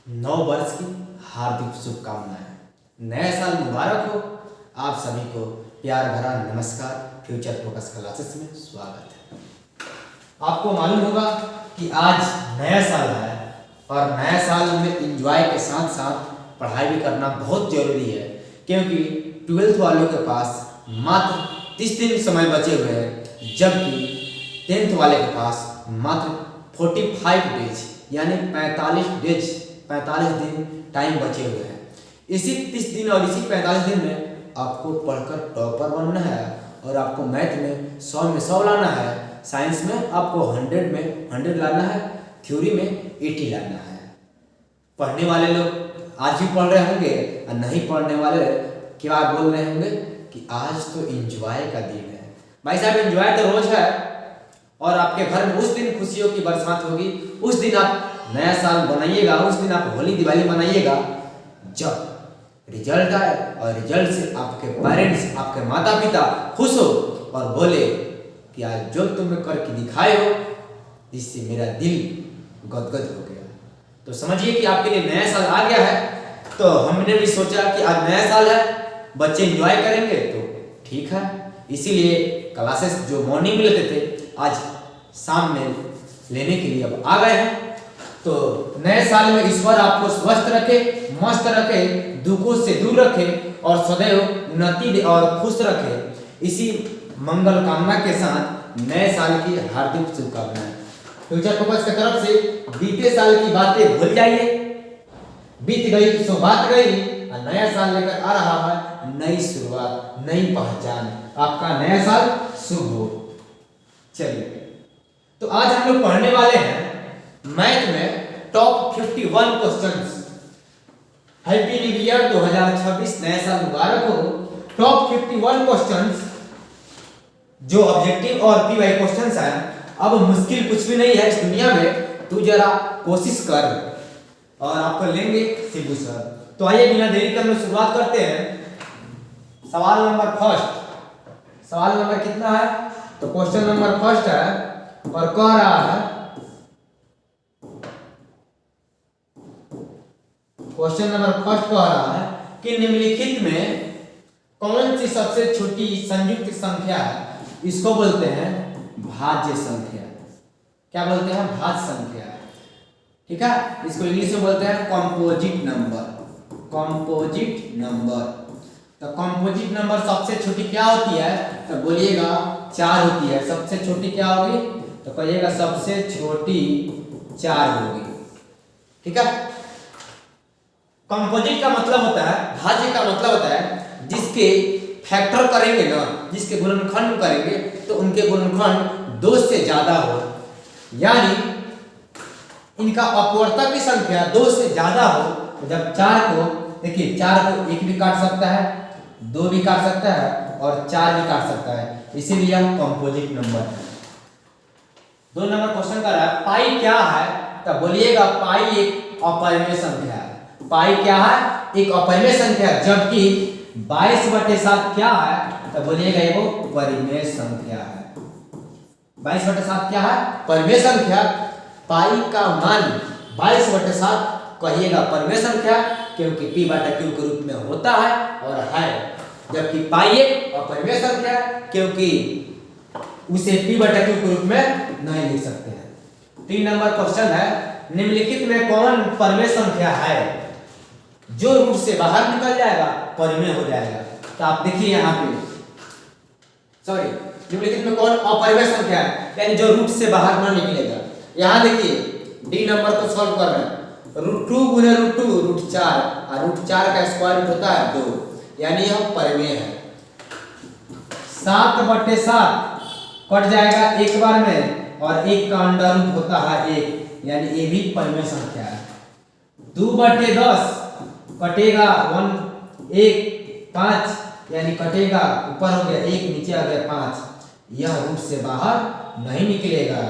नव वर्ष की हार्दिक शुभकामनाएं। नए साल मुबारक हो। आप सभी को प्यार भरा नमस्कार। फ्यूचर फोकस क्लासेस में स्वागत है। आपको मालूम होगा कि आज नया साल है और नए साल में एंजॉय के साथ साथ पढ़ाई भी करना बहुत जरूरी है, क्योंकि 12th वालों के पास मात्र 30 दिन समय बचे हुए हैं, जबकि 10th वाले के पास मात्र 45 डेज यानी 45 दिन टाइम बचे हुए हैं। इसी 30 दिन और इसी 45 दिन में आपको पढ़कर टॉपर बनना है और आपको मैथ में 100 में 100 लाना है, साइंस में आपको 100 में 100 लाना है, थ्योरी में 80 लाना है। पढ़ने वाले लोग आज भी पढ़ रहे होंगे और नहीं पढ़ने वाले क्या बोल रहे होंगे कि आज तो एंजॉय का दिन है। भाई साहब, एंजॉय तो रोज है और आपके घर में उस दिन खुशियों की बरसात होगी, उस दिन आप नया साल बनाइएगा, उस दिन आप होली दिवाली मनाइएगा जब रिजल्ट आए और रिजल्ट से आपके पेरेंट्स, आपके माता पिता खुश हो और बोले कि आज जो तुम करके दिखाए हो इससे मेरा दिल गदगद हो गया। तो समझिए कि आपके लिए नया साल आ गया है। तो हमने भी सोचा कि आज नया साल है, बच्चे एंजॉय करेंगे तो ठीक है, इसीलिए क्लासेस जो मॉर्निंग में लेते थे आज शाम में लेने के लिए अब आ गए हैं। तो नए साल में ईश्वर आपको स्वस्थ रखे, मस्त रखे, दुखों से दूर रखे और सदैव उन्नति दे और खुश रखे। इसी मंगल कामना के साथ नए साल की हार्दिक शुभकामनाएं। फ्यूचर फोकस की तरफ से बीते साल की बातें भूल जाइए, बीत गई सो बात गई और नया साल लेकर आ रहा है नई शुरुआत, नई पहचान। आपका नया साल शुभ हो। चलिए, तो आज हम लोग पढ़ने वाले हैं मैथ में top 51 questions. Happy new year 2026, नया साल मुबारक हो। टॉप 51 क्वेश्चंस जो ऑब्जेक्टिव और पीवाई क्वेश्चंस हैं। अब मुश्किल कुछ भी नहीं है इस दुनिया में, तू जरा कोशिश कर और आपको लेंगे शिबू सर। तो आइए बिना देरी कर हम शुरुआत करते हैं। सवाल नंबर फर्स्ट। सवाल नंबर कितना है? तो क्वेश्चन नंबर फर्स्ट है और कह रहा है, क्वेश्चन नंबर फर्स्ट कह रहा है कि निम्नलिखित में कौन सी सबसे छोटी संयुक्त संख्या है? इसको बोलते हैं भाज्य संख्या। क्या बोलते हैं? भाज्य संख्या। ठीक है, इसको इंग्लिश में बोलते हैं कंपोजिट नंबर। Composite number. तो कंपोजिट नंबर सबसे छोटी क्या होती है? तो बोलिएगा 4 होती है। सबसे छोटी क्या होगी? तो कहिएगा सबसे छोटी 4 होगी। ठीक है, कंपोजिट का मतलब होता है, भाज्य का मतलब होता है जिसके फैक्टर करेंगे ना, जिसके गुणनखंड करेंगे तो उनके गुणनखंड 2 से ज्यादा हो, यानी इनका अपवर्तक की संख्या 2 से ज्यादा हो। तो जब 4 को देखिए, 4 को 1 भी काट सकता है, 2 भी काट सकता है और 4 भी काट सकता है, इसीलिए यह कंपोजिट नंबर है। 2 नंबर क्वेश्चन कर रहा है पाई क्या है? तो बोलिएगा पाई एक अपरिमेय संख्या है। पाई क्या है? एक अपरिमेय संख्या, जबकि 22/7 क्या है? तो बोलिएगा ये वो परिमेय संख्या है। 22/7 क्या है? परिमेय संख्या। पाई का मान 22/7 कहिएगा परिमेय संख्या, क्योंकि p/q के रूप में होता है और है, जबकि पाई एक अपरिमेय संख्या क्योंकि उसे p/q के रूप में नहीं लिख सकते हैं। 3 नंबर क्वेश्चन है, निम्नलिखित में कौन परिमेय संख्या है? जो रूट से बाहर निकल जाएगा परिमेय हो जाएगा। तो आप देखिए यहाँ पे, सॉरी, निम्नलिखित में कौन अपरिमेय संख्या है, यानी जो रूट से बाहर ना निकलेगा। यहाँ देखिए डी नंबर को सॉल्व कर रहे हैं। √2 गुने √2 √4 और √4 का स्क्वायर रूट होता है 2, यानी यह परिमेय है। 7/7 कट जाएगा एक बार में और 1 का अंडर रूट होता है 1, यानी ये भी परिमेय संख्या है। 2/10 कटेगा 5, यानी कटेगा, ऊपर हो गया 1, नीचे आ गया 5, यह रूट से बाहर नहीं निकलेगा।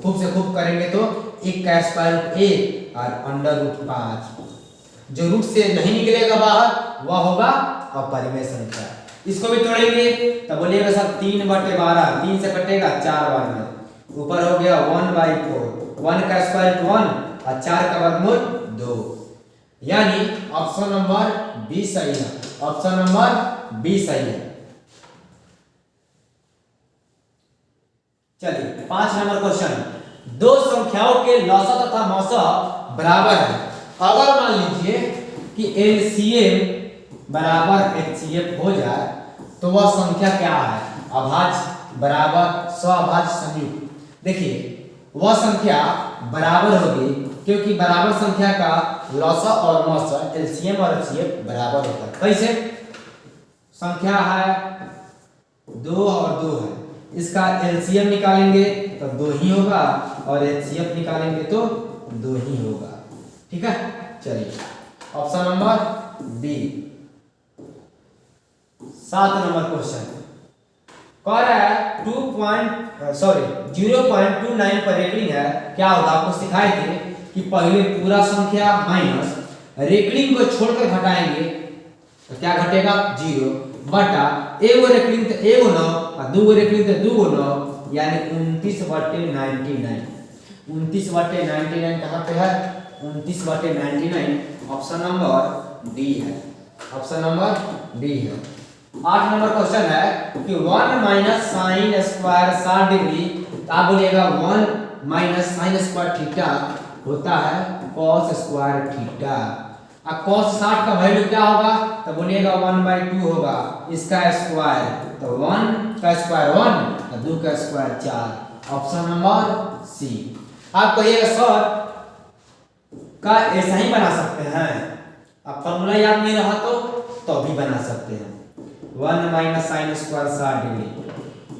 खूब से खूब करेंगे तो 1 का स्क्वायर रूट 1 और अंडर रूट 5। जो रूट से नहीं निकलेगा बाहर वह होगा अपरिमेय संख्या। इसको भी तोड़ेंगे तो बोलिएगा सर 3/12, 3 से कटेगा 4 बार में, ऊपर हो गया 1/4, 1 का स्क्वायर रूट 1 और 4 का वर्गमूल 2, यानी ऑप्शन नंबर बी सही है। ऑप्शन नंबर बी सही है। चलिए 5 नंबर क्वेश्चन, दो संख्याओं के लौसा तथा मौसा बराबर है। अगर मान लीजिए कि एलसीएम बराबर एचसीएफ हो जाए तो वह संख्या क्या है? अभाज्य, बराबर, सअभाज्य, संयुक्त। देखिए वह संख्या बराबर होगी क्योंकि बराबर संख्या का लौसा और मौसा एलसीएम और एचसीएफ बराबर होता है। कैसे? संख्या है 2 और 2 है, इसका एलसीएम निकालेंगे तो 2 ही होगा और एचसीएफ निकालेंगे तो 2 ही होगा। ठीक है, चलिए option number B. 7 number question कह रहा है 0.29 पर रेकरिंग है। क्या होगा? आपको सिखाए थे कि पहले पूरा संख्या माइनस रेकरिंग को छोड़कर घटाएंगे तो क्या घटेगा? 0 बटा एगो रेकरिंग तो एगो 9 और दूगो रेकरिंग तो दूगो 9, यानी 29/99। 29/99 कहाँ पे है? 29/99 ऑप्शन नंबर डी है। ऑप्शन नंबर डी है। 8 नंबर क्वेश्चन है कि 1 माइनस साइन स्क्वायर 60 डिग्री, आप बोलिएगा 1 माइनस साइन स्क्वायर थीटा होता है कॉस स्क्वायर थीटा। अब कॉस 60 का वैल्यू क्या होगा? तो बोलिएगा 1/2 होगा, इसका स्क्वायर तो 1 का स्क्वायर 1 और 2 का स्क्वायर 4। ऑप्शन नंबर सी। आप कहिएगा सर का ऐसा ही बना सकते हैं, अब फॉर्मूला याद नहीं रहा तो भी बना सकते हैं। 1 minus sine square 60 degree,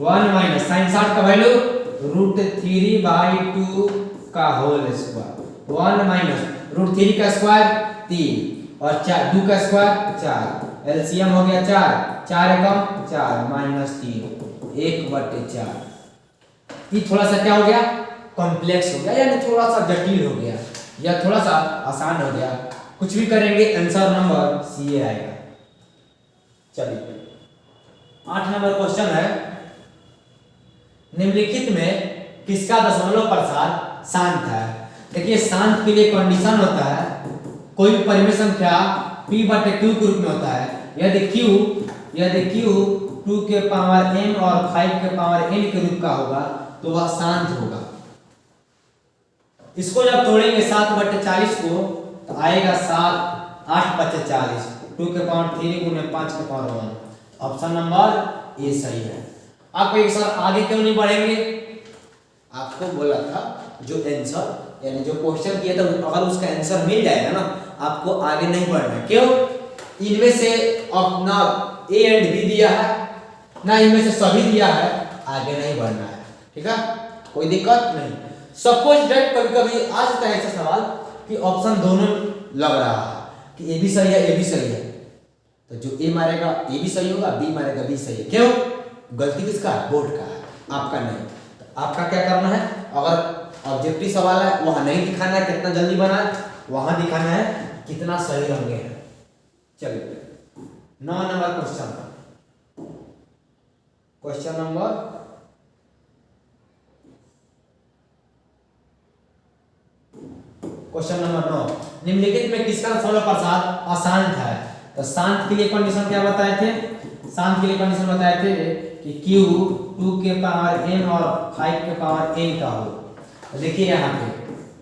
1 minus sine 60 का वैल्यू √3/2 का होल स्क्वायर, 1 माइनस √3 का स्क्वायर 3 और 2 का स्क्वायर 4, एलसीएम हो गया 4 एकम 4 माइनस 3 1/4। ये थोड़ा सा क्या हो गया? कॉम्प्लेक्स हो गया, यानी थोड़ा सा जटिल हो गया या थोड़ा सा आसान हो गया। कुछ भी करेंगे आंसर नंबर सी आएगा। चलिए 8 नंबर क्वेश्चन है, निम्नलिखित में किसका दशमलव प्रसार शांत है? देखिए शांत के लिए कंडीशन होता है कोई भी परिमेय संख्या p/q के रूप में होता है। यदि q 2 के पावर m और 5 के पावर n के रूप का होगा तो वह शांत होगा। इसको जब तोड़ेंगे 7/40 को तो आएगा 8/40, 2 के पावर 3 गुने 5 के पावर 1। ऑप्शन नंबर ए सही है। आप एक सर आगे क्यों नहीं बढ़ेंगे? आपको बोला था जो आंसर यानी जो क्वेश्चन किया था अगर उसका आंसर मिल जाएगा ना आपको आगे नहीं बढ़ना। क्यों? इनमें से ना ए एंड बी दिया है ना इनमें से सभी दिया है, आगे नहीं बढ़ना है। ठीक है, कोई दिक्कत नहीं। सपोज दैट कभी कभी आ सकता है ऐसा सवाल कि ऑप्शन दोनों लग रहा है कि ए भी सही है ए भी सही है, तो जो ए मारेगा ए भी सही होगा, बी मारेगा बी सही है। क्यों? गलती किसका है? बोर्ड का है, आपका नहीं। तो आपका क्या करना है? अगर ऑब्जेक्टिव सवाल है वहां नहीं दिखाना है कितना जल्दी बना है, वहां दिखाना है कितना सही रंगे हैं। चलिए 9 नंबर क्वेश्चन नंबर 9, निम्नलिखित में किसका दशमलव प्रसार अशांत है? तो शांत के लिए कंडीशन क्या बताए थे? शांत के लिए कंडीशन बताए थे कि q 2 के पावर m और 5 के पावर n का हो। तो देखिए यहाँ पे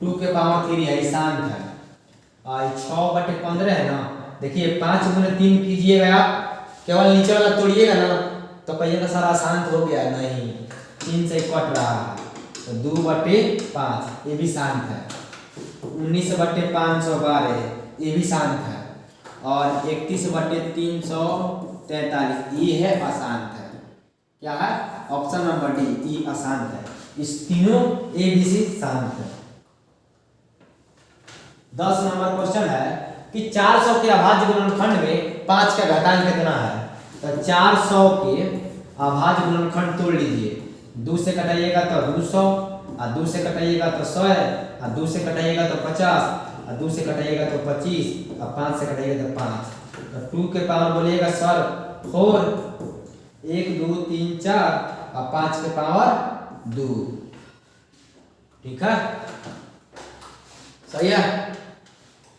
2 के पावर 3 है, शांत है। और 6/15 है ना, देखिए 5 गुने 3 कीजिएगा आप, केवल नीचे वाला तोड़िएगा ना तो कहिएगा सर अशांत हो गया, नहीं 3 से कट रहा है तो 2/5 ये भी शांत है। 19/512 ये भी शांत है और 31/343 ये है अशांत है। क्या है? ऑप्शन नंबर डी ई अशांत है। इस तीनों ए बी सी शांत है। 10 नंबर क्वेश्चन है कि 400 के अभाज्य गुणनखंड में 5 का घातांक कितना है? तो 400 के अभाज्य गुणनखंड तोड़ लीजिए, 2 से कटाइएगा तो 200 और 2 से कटाइएगा तो 100 और 2 से कटाइएगा तो 50 और 2 से कटाइएगा तो 25 और 5 से कटाइएगा तो 5। तो 2 के पावर बोलिएगा सर 4, 1 2 3 4 और 5 के पावर 2। ठीक है, सही है।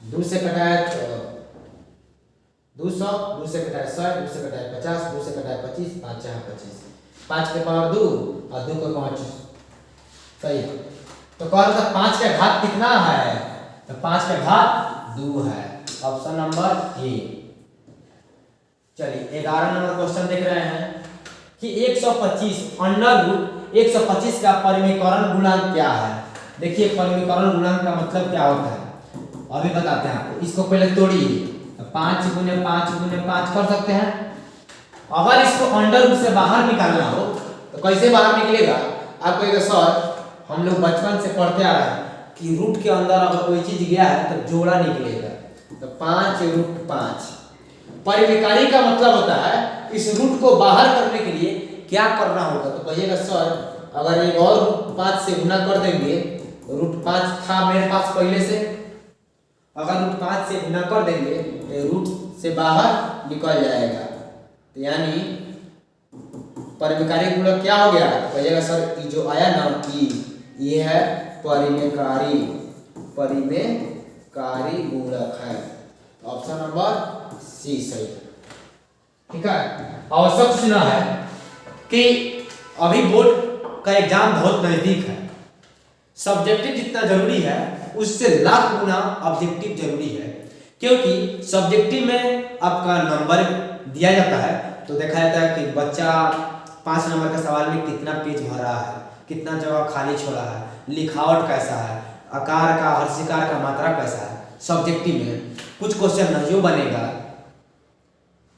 2 से कटाए तो 200, 2 से कटाए 100, 2 से कटाए 50, 2 से कटाए 25, 5 यहाँ 25, 5 के पावर 2 और 2 को 5 सही। तो कह रहा था 5 का घात कितना है, तो 5 का घात 2 है, ऑप्शन नंबर ए। चलिए 11 नंबर क्वेश्चन देख रहे हैं कि 125 अंडर रूट 125 का परिमीकरण गुणांक क्या है। देखिए परिमीकरण गुणांक का मतलब क्या होता है अभी बताते हैं आपको। इसको पहले तोड़िए, 5 गुने 5 गुने 5 कर सकते हैं। अगर इसको अंडर रूट से बाहर निकालना हो तो कैसे बाहर निकलेगा, आप कहेगा सर हम लोग बचपन से पढ़ते आ रहे हैं कि रूट के अंदर अगर कोई चीज गया है तो जोड़ा निकलेगा, तो 5 रूट 5। परिमिकारी का मतलब होता है इस रूट को बाहर करने के लिए क्या करना होगा, तो कहिएगा सर अगर एक और रूट 5 से गुना कर देंगे, रूट 5 था मेरे पास पहले से, अगर रूट 5 से गुना कर देंगे तो रूट से बाहर निकल जाएगा, तो यानी परिमेकारी गुणक क्या हो गया, तो कहिएगा सर ये जो आया ना ये है परिमेकारी गुणक है, ऑप्शन नंबर सी सही। ठीक है, आवश्यक सूचना है कि अभी बोर्ड का एग्जाम बहुत नजदीक है, सब्जेक्टिव जितना जरूरी है उससे लाख गुना ऑब्जेक्टिव जरूरी है, क्योंकि सब्जेक्टिव में आपका नंबर दिया जाता है तो देखा जाता है कि बच्चा 5 नंबर का सवाल में कितना पेज भरा है, कितना जगह खाली छोड़ा है, लिखावट कैसा है, आकार का हर्षिकार का मात्रा कैसा है। सब्जेक्टिव में कुछ क्वेश्चन नहीं बनेगा,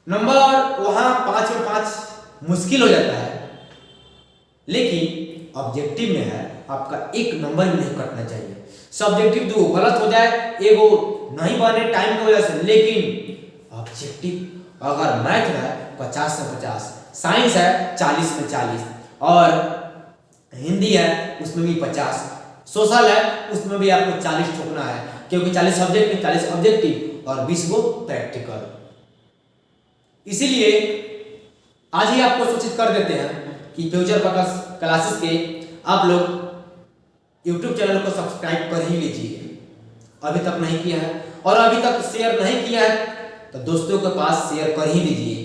नंबर वहां 5 में 5 मुश्किल हो जाता है, लेकिन ऑब्जेक्टिव में है आपका एक नंबर भी नहीं कटना चाहिए। सब्जेक्टिव 2 गलत हो जाए, एगो नहीं बने टाइम की वजह से, लेकिन ऑब्जेक्टिव अगर मैथ है 50 में 50, साइंस है 40 में 40, और हिंदी है उसमें भी 50, सोशल है उसमें भी आपको 40 ठोकना है, क्योंकि 40 सब्जेक्ट 40 ऑब्जेक्टिव और 20 को प्रैक्टिकल। इसीलिए आज ही आपको सूचित कर देते हैं कि फ्यूचर फोकस क्लासेस के आप लोग YouTube चैनल को सब्सक्राइब कर ही लीजिए, अभी तक नहीं किया है, और अभी तक शेयर नहीं किया है तो दोस्तों के पास शेयर कर ही दीजिए,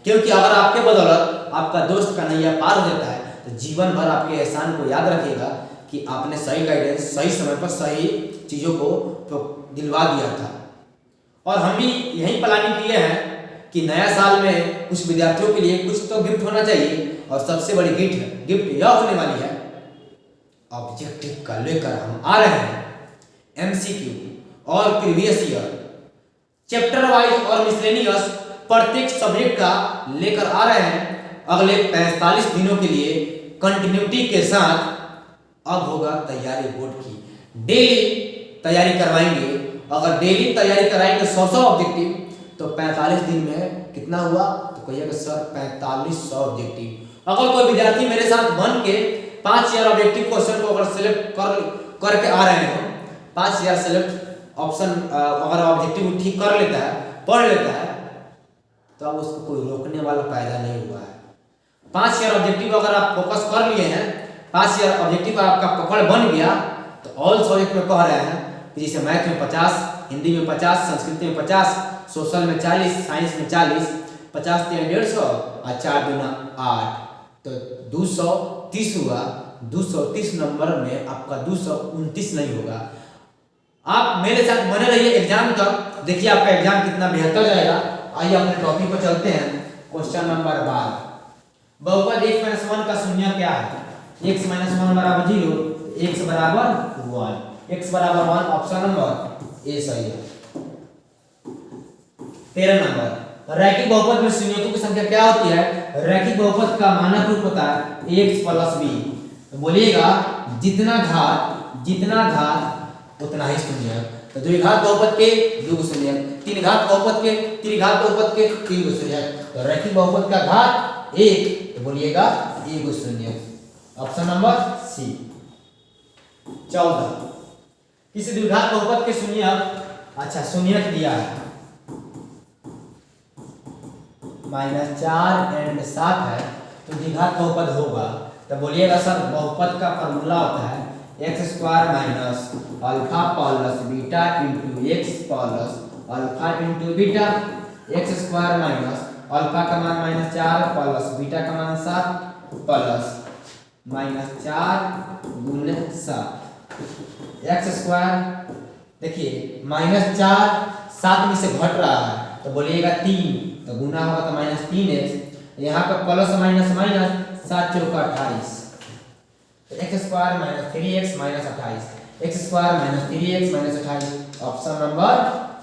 क्योंकि अगर आपके बदौलत आपका दोस्त का नैया पार हो जाता है तो जीवन भर आपके एहसान को याद रखेगा कि आपने सही गाइडेंस सही समय पर सही चीज़ों को तो दिलवा दिया था। और हम भी यही प्लानिंग किए हैं कि नया साल में कुछ विद्यार्थियों के लिए कुछ तो गिफ्ट होना चाहिए, और सबसे बड़ी गिफ्ट यह होने वाली है ऑब्जेक्टिव का लेकर हम आ रहे हैं MCQ और प्रीवियस ईयर चैप्टर वाइज और मिसलेनियस प्रत्येक सब्जेक्ट का लेकर आ रहे हैं अगले 45 दिनों के लिए कंटिन्यूटी के साथ। अब होगा तैयारी बोर्ड की, डेली तैयारी करवाएंगे, अगर डेली तैयारी कराएंगे 100 ऑब्जेक्टिव तो 45 दिन में कितना हुआ, तो कहिएगा सर 4500 ऑब्जेक्टिव। अगर कोई विद्यार्थी मेरे साथ बन के 5000 ऑब्जेक्टिव क्वेश्चन को अगर सिलेक्ट करके आ रहे हो, 5000 सिलेक्ट ऑप्शन अगर ऑब्जेक्टिव ठीक कर लेता है, पढ़ लेता है, तो अब उसको कोई रोकने वाला पैदा नहीं हुआ है। 5000 ऑब्जेक्टिव अगर आप फोकस कर लिए हैं, 5000 ऑब्जेक्टिव आपका पकड़ बन गया, तो ऑल सब्जेक्ट में कह रहे हैं कि जैसे मैथ में 50, हिंदी में 50, संस्कृत में 50, सोशल में 40, साइंस में 40, 50 3 150 और 4 दूना 8, तो 230 हुआ। 230 नंबर में आपका 229 नहीं होगा। आप मेरे साथ बने रहिए एग्जाम तक, देखिए आपका एग्जाम कितना बेहतर जाएगा। आइए अपने टॉपिक पर चलते हैं। क्वेश्चन नंबर 12, बहुपद x - 1 का शून्य क्या है? x - 1 बराबर 0, x बराबर 1, x बराबर 1, ऑप्शन नंबर ए सही है। 13 नंबर, रैखिक बहुपद में शून्यकों की संख्या क्या होती है? रैखिक बहुपद का मानक रूप होता है x + b। तो बोलिएगा जितना घात उतना ही शून्य। तो द्विघात बहुपद के 2 शून्य, तीन घात बहुपद के त्रिघात बहुपद के 3 शून्य। तो रैखिक बहुपद का घात 1, तो बोलिएगा 1 शून्य, ऑप्शन नंबर सी। 14, किसी द्विघात बहुपद के शून्य, अच्छा शून्य दिया है -4 और 7 है, तो द्विघात बहुपद होगा। तो बोलिएगा सर बहुपद का फॉर्मूला होता है x square minus alpha plus beta into x plus alpha into beta, x square minus alpha का मान -4 प्लस बीटा का मान 7 प्लस -4 गुने 7 एक्स स्क्वायर। देखिए -4 7 में से घट रहा है तो बोलिएगा 3, तो गुना होगा तो -3x, यहाँ पे प्लस माइनस माइनस 7 चौका 28, तो x square minus 3x minus 28, x square minus 3x minus 28, option number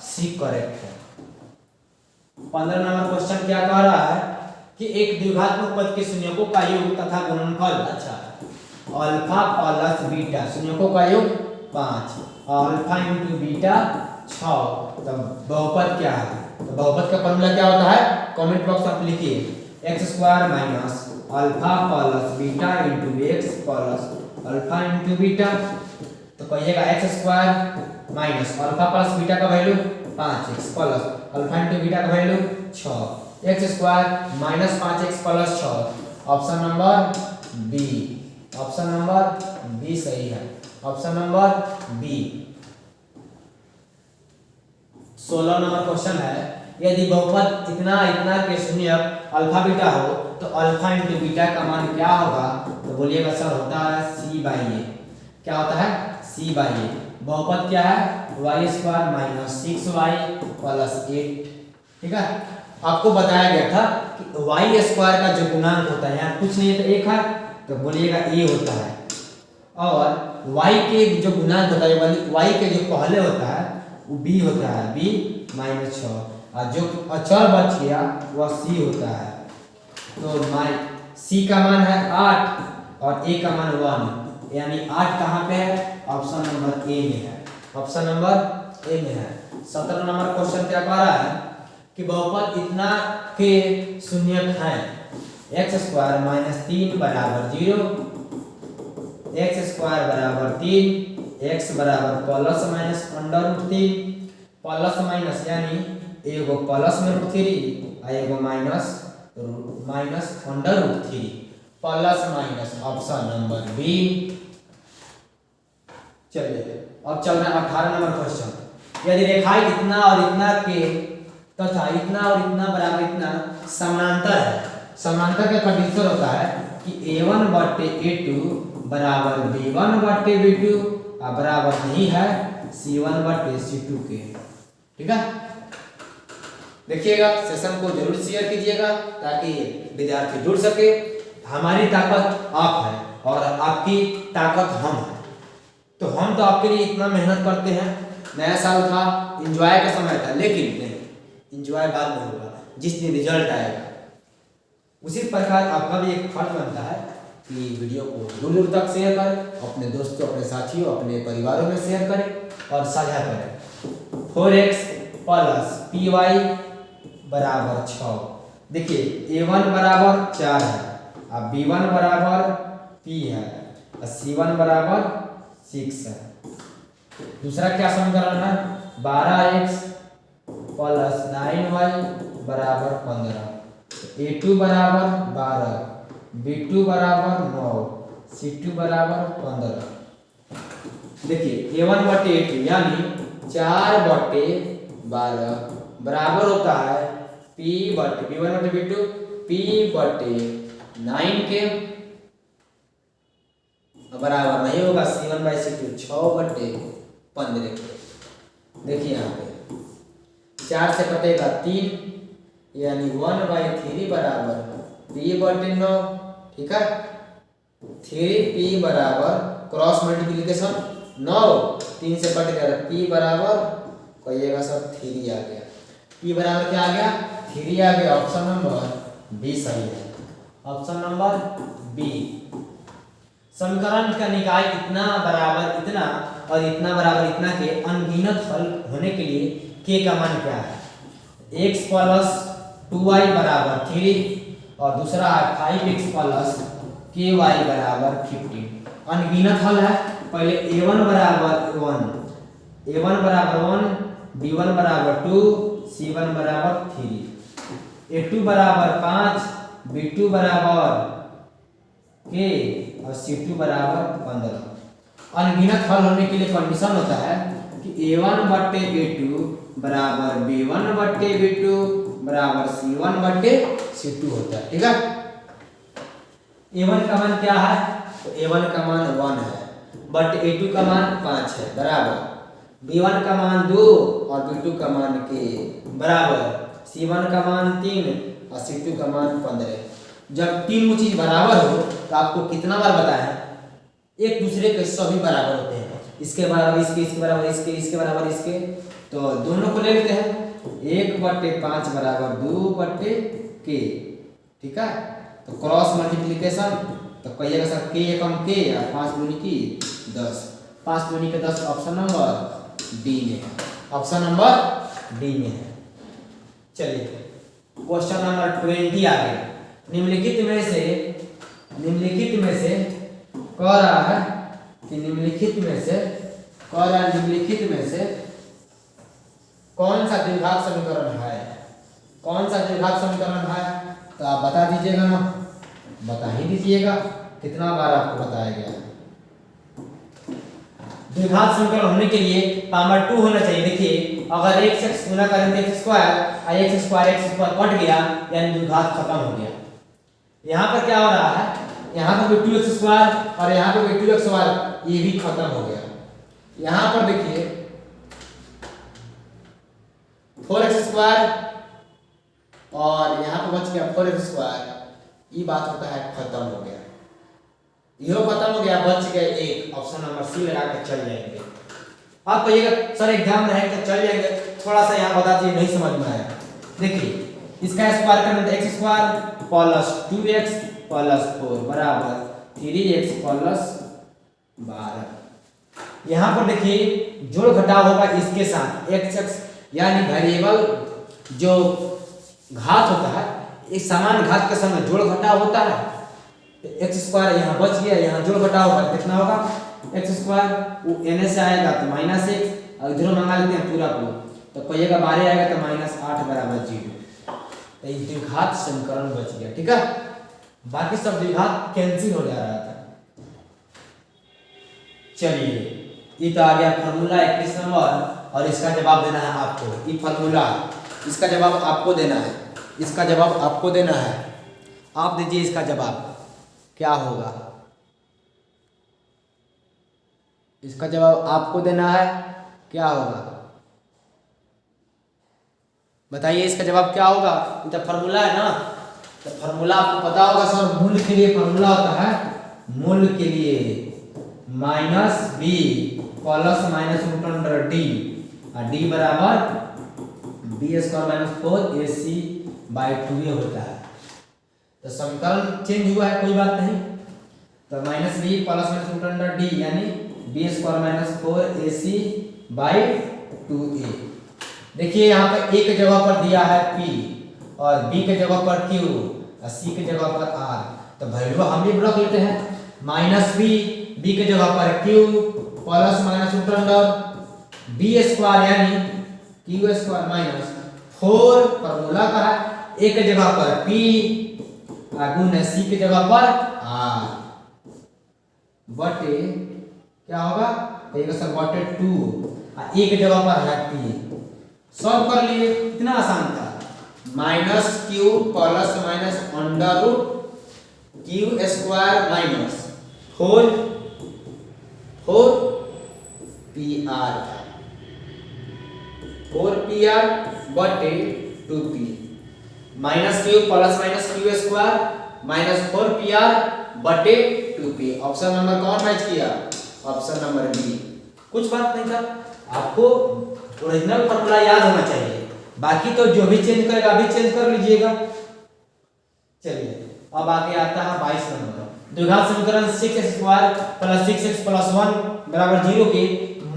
C correct है। 15 नंबर क्वेश्चन क्या कह रहा है कि एक द्विघात्मक पद के शून्यकों का योग तथा गुणनफल, अच्छा अल्फा प्लस बीटा शून्यकों का योग 5, अल्फा इंटू बीटा 6, तो बहुपद क्या है, तो बहुपद का फॉर्मूला क्या होता है कमेंट बॉक्स में आप लिखिए, x square minus alpha plus beta into x plus alpha into beta, तो कहिएगा x square minus alpha plus beta का value 5x plus alpha into beta का value 6, x square minus 5x plus 6, option number B, option number B सही है, option number B. 16 number question है, यदि बहुपद इतना इतना के शून्य अल्फा बीटा हो तो अल्फा इंटू बीटा का मान क्या होगा, तो बोलिएगा सर होता है c/a, क्या होता है c/a। बहुपद क्या है y square minus 6y plus 8, ठीक है। आपको बताया गया था कि y स्क्वायर का जो गुणांक होता है यहाँ कुछ नहीं है तो 1 है, तो बोलिएगा a होता है, और y के जो गुणांक होता है y के जो पहले होता है वो b होता है, b -6, और जो अचर बच गया वह c होता है, तो c का मान है 8 और a का मान 1, यानी 8 कहाँ पे है, ऑप्शन नंबर ए में है, ऑप्शन नंबर ए में है। 17 नंबर क्वेश्चन क्या कह रहा है कि बहुपद इतना के शून्यक हैं, एक्स स्क्वायर माइनस 3 बराबर 0, एक्स स्क्वायर बराबर 3, एक्स बराबर plus minus under root 3, plus minus यानी एगो प्लस में रूट 3 और एगो minus under root 3, plus minus option number B. चलिए अब चल रहा है 18 नंबर क्वेश्चन, यदि रेखाएं इतना और इतना के तथा इतना और इतना बराबर इतना समानांतर है, समानांतर का कंडीशन होता है कि a1 बटे a2 बराबर b1 बटे b2 और बराबर नहीं है c1 बटे c2 के, ठीक है। देखिएगा सेशन को जरूर शेयर कीजिएगा ताकि विद्यार्थी जुड़ सके। हमारी ताकत आप है और आपकी ताकत हम है, तो हम तो आपके लिए इतना मेहनत करते हैं, नया साल था, एंजॉय का समय था, लेकिन नहीं, एंजॉय बाद में होगा जिस दिन रिजल्ट आएगा। उसी प्रकार आपका भी एक फर्ज बनता है कि वीडियो को दूर दूर तक शेयर करें, अपने दोस्तों अपने साथियों अपने परिवारों में शेयर करें और साझा करें। 4x प्लस py बराबर 6, देखिए a1 बराबर 4 है, अब b1 बराबर p है और c1 बराबर 6 है। दूसरा क्या समीकरण है 12x प्लस 9y बराबर 15, a2 बराबर 12, b2 बराबर 9, c2 बराबर 15। देखिए a1 बटे a2 यानी 4 बटे 12 बराबर होता है p बटे b1 बटे b2 p बटे 9 के बराबर नहीं होगा c1 बाई c2 6 बटे 15 के। देखिए यहाँ पे 4 से कटेगा 3 यानी 1/3 बराबर p बटे 9, ठीक है। 3p बराबर क्रॉस मल्टीप्लिकेशन 9 3 से कट गया p बराबर कहिएगा सब 3 आ गया, p बराबर क्या आ गया 3 आ गया, ऑप्शन नंबर बी सही है, ऑप्शन नंबर बी। समीकरण का निकाय इतना बराबर इतना और इतना बराबर इतना के अनगिनत हल होने के लिए k का मान क्या है, x प्लस 2y बराबर 3 और दूसरा है 5x प्लस ky बराबर 15। अनगिनत हल है, पहले a1 बराबर 1, a1 बराबर 1, b1 बराबर 2, c1 बराबर 3, a2 बराबर 5, b2 बराबर k और c2 बराबर 15। अनगिनत हल होने के लिए कंडीशन होता है कि a1 बट्टे a2 बराबर b1 बट्टे b2 बराबर c1 बट्टे c2 होता है। ठीक है, a1 का मान क्या है, तो a1 का मान 1 है बट a2 का मान 5 है बराबर b1 का मान 2 और b2 का मान k बराबर c1 का मान 3 और c2 का मान 15। जब तीनों चीज बराबर हो तो आपको कितना बार बताया, एक दूसरे के सभी बराबर होते हैं, इसके बराबर इसके, इसके बराबर इसके, इसके बराबर इसके, तो दोनों को ले लेते हैं 1/5 बराबर 2/k। ठीक है, तो क्रॉस मल्टीप्लिकेशन, तो कहिएगा सर k एकम k या 5 दूनी की 10, 5 दूनी के 10 ऑप्शन नंबर डी में है, ऑप्शन नंबर डी में है। चलिए क्वेश्चन नंबर 20 आ गया। निम्नलिखित में से कह रहा है कि निम्नलिखित में से कौन सा द्विघात समीकरण है, कौन सा द्विघात समीकरण है, तो आप बता दीजिएगा ना, बता ही दीजिएगा, कितना बार आपको बताया गया है। द्विघात समीकरण होने के लिए पावर 2 होना चाहिए। देखिए अगर x x गुना करेंगे x स्क्वायर और x स्क्वायर कट गया यानी द्विघात खत्म हो गया। यहाँ पर क्या हो रहा है, यहाँ पर भी 2x स्क्वायर और यहाँ पर भी 2x स्क्वायर, ये भी खत्म हो गया। यहाँ पर देखिए 4x स्क्वायर और यहाँ पर बच गया 4x स्क्वायर, ये बात होता है खत्म हो गया, यह खत्म हो गया, बच गए एक, ऑप्शन नंबर सी लगा के चल जाएंगे। आप कहिएगा सर एग्जाम रहेगा तो चल जाएंगे, थोड़ा सा यहाँ बता दीजिए नहीं समझ में आया। देखिए इसका स्क्वायर करना तो x square plus 2x plus 4 बराबर 3x प्लस 12। यहाँ पर देखिए जोड़ घटाव होगा इसके साथ x यानी वेरिएबल जो घात होता है, इस समान घात के समय जोड़ घटाव होता है। एक्स स्क्वायर यहाँ बच गया, यहाँ जोड़ घटाव होगा कितना होगा, एक्स स्क्वायर वो n से आएगा तो -x और इधर मंगा लेते हैं पूरा को, तो कहिएगा 12 आएगा तो -8 बराबर 0, तो ये द्विघात समीकरण बच गया। ठीक है, बाकी सब द्विघात कैंसिल हो जा रहा था। चलिए ये तो आ गया फॉर्मूला 21 नंबर और इसका जवाब देना है आपको। ये फॉर्मूला, इसका जवाब आपको देना है, इसका जवाब आपको देना है, आप दीजिए इसका जवाब क्या होगा, इसका जवाब आपको देना है, क्या होगा बताइए, इसका जवाब क्या होगा। ये तो फॉर्मूला है ना, तो फॉर्मूला आपको पता होगा सर, मूल के लिए फॉर्मूला होता है, मूल के लिए -b प्लस -√d और d बराबर b² - 4ac/2a होता है। तो समीकरण चेंज हुआ है, कोई बात नहीं, तो -b प्लस -√d यानी b² - 4ac/2a। देखिए यहाँ पर a के जगह पर दिया है p और b के जगह पर q और c के जगह पर r, तो वैल्यू हम भी रख लेते हैं, -b के जगह पर q प्लस -√b² यानी q² - 4 फॉर्मूला का है, a के जगह पर p गुना c के जगह पर r बटे क्या होगा, कहिएगा सर बटे 2 और a के जगह पर है p। सॉल्व कर लिए, इतना आसान था, -q प्लस -√q² - 4pr बटे 2p, -q plus -q² - 4pr बटे 2p। ऑप्शन नंबर कौन मैच किया, ऑप्शन नंबर बी। कुछ बात नहीं था, आपको ओरिजिनल फॉर्मूला याद होना चाहिए, बाकी तो जो भी चेंज करेगा अभी चेंज कर लीजिएगा। चलिए अब आगे आता है 22 नंबर, द्विघात समीकरण 6x² प्लस 6x प्लस 1 बराबर 0 के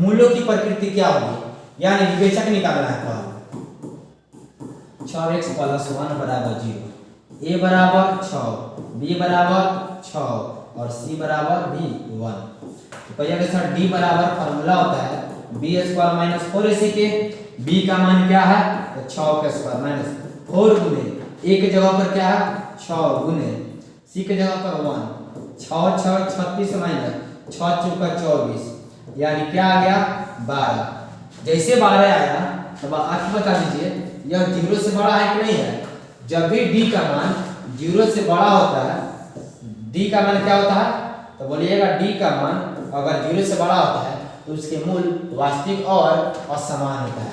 मूल्यों की प्रकृति क्या होगी, यानी विवेचक निकालना है। 6x प्लस 1 बराबर 0, a बराबर 6, b बराबर 6 और c बराबर भी 1। तो कहिएगा सर d बराबर फॉर्मूला होता है b² - 4ac के, b का मान क्या है, तो 6 का स्क्वायर - 4 गुने a के जगह पर क्या है 6 गुने c के जगह पर 1, 6 6 36 6 चौका 24, यानी क्या आ गया 12। जैसे 12 आया तब आप बता दीजिए यह 0 से बड़ा है कि नहीं है। जब भी d का मान 0 से बड़ा होता है, d का मान क्या होता है तो बोलिएगा d का मान अगर 0 से बड़ा होता है तो उसके मूल वास्तविक और असमान होता है,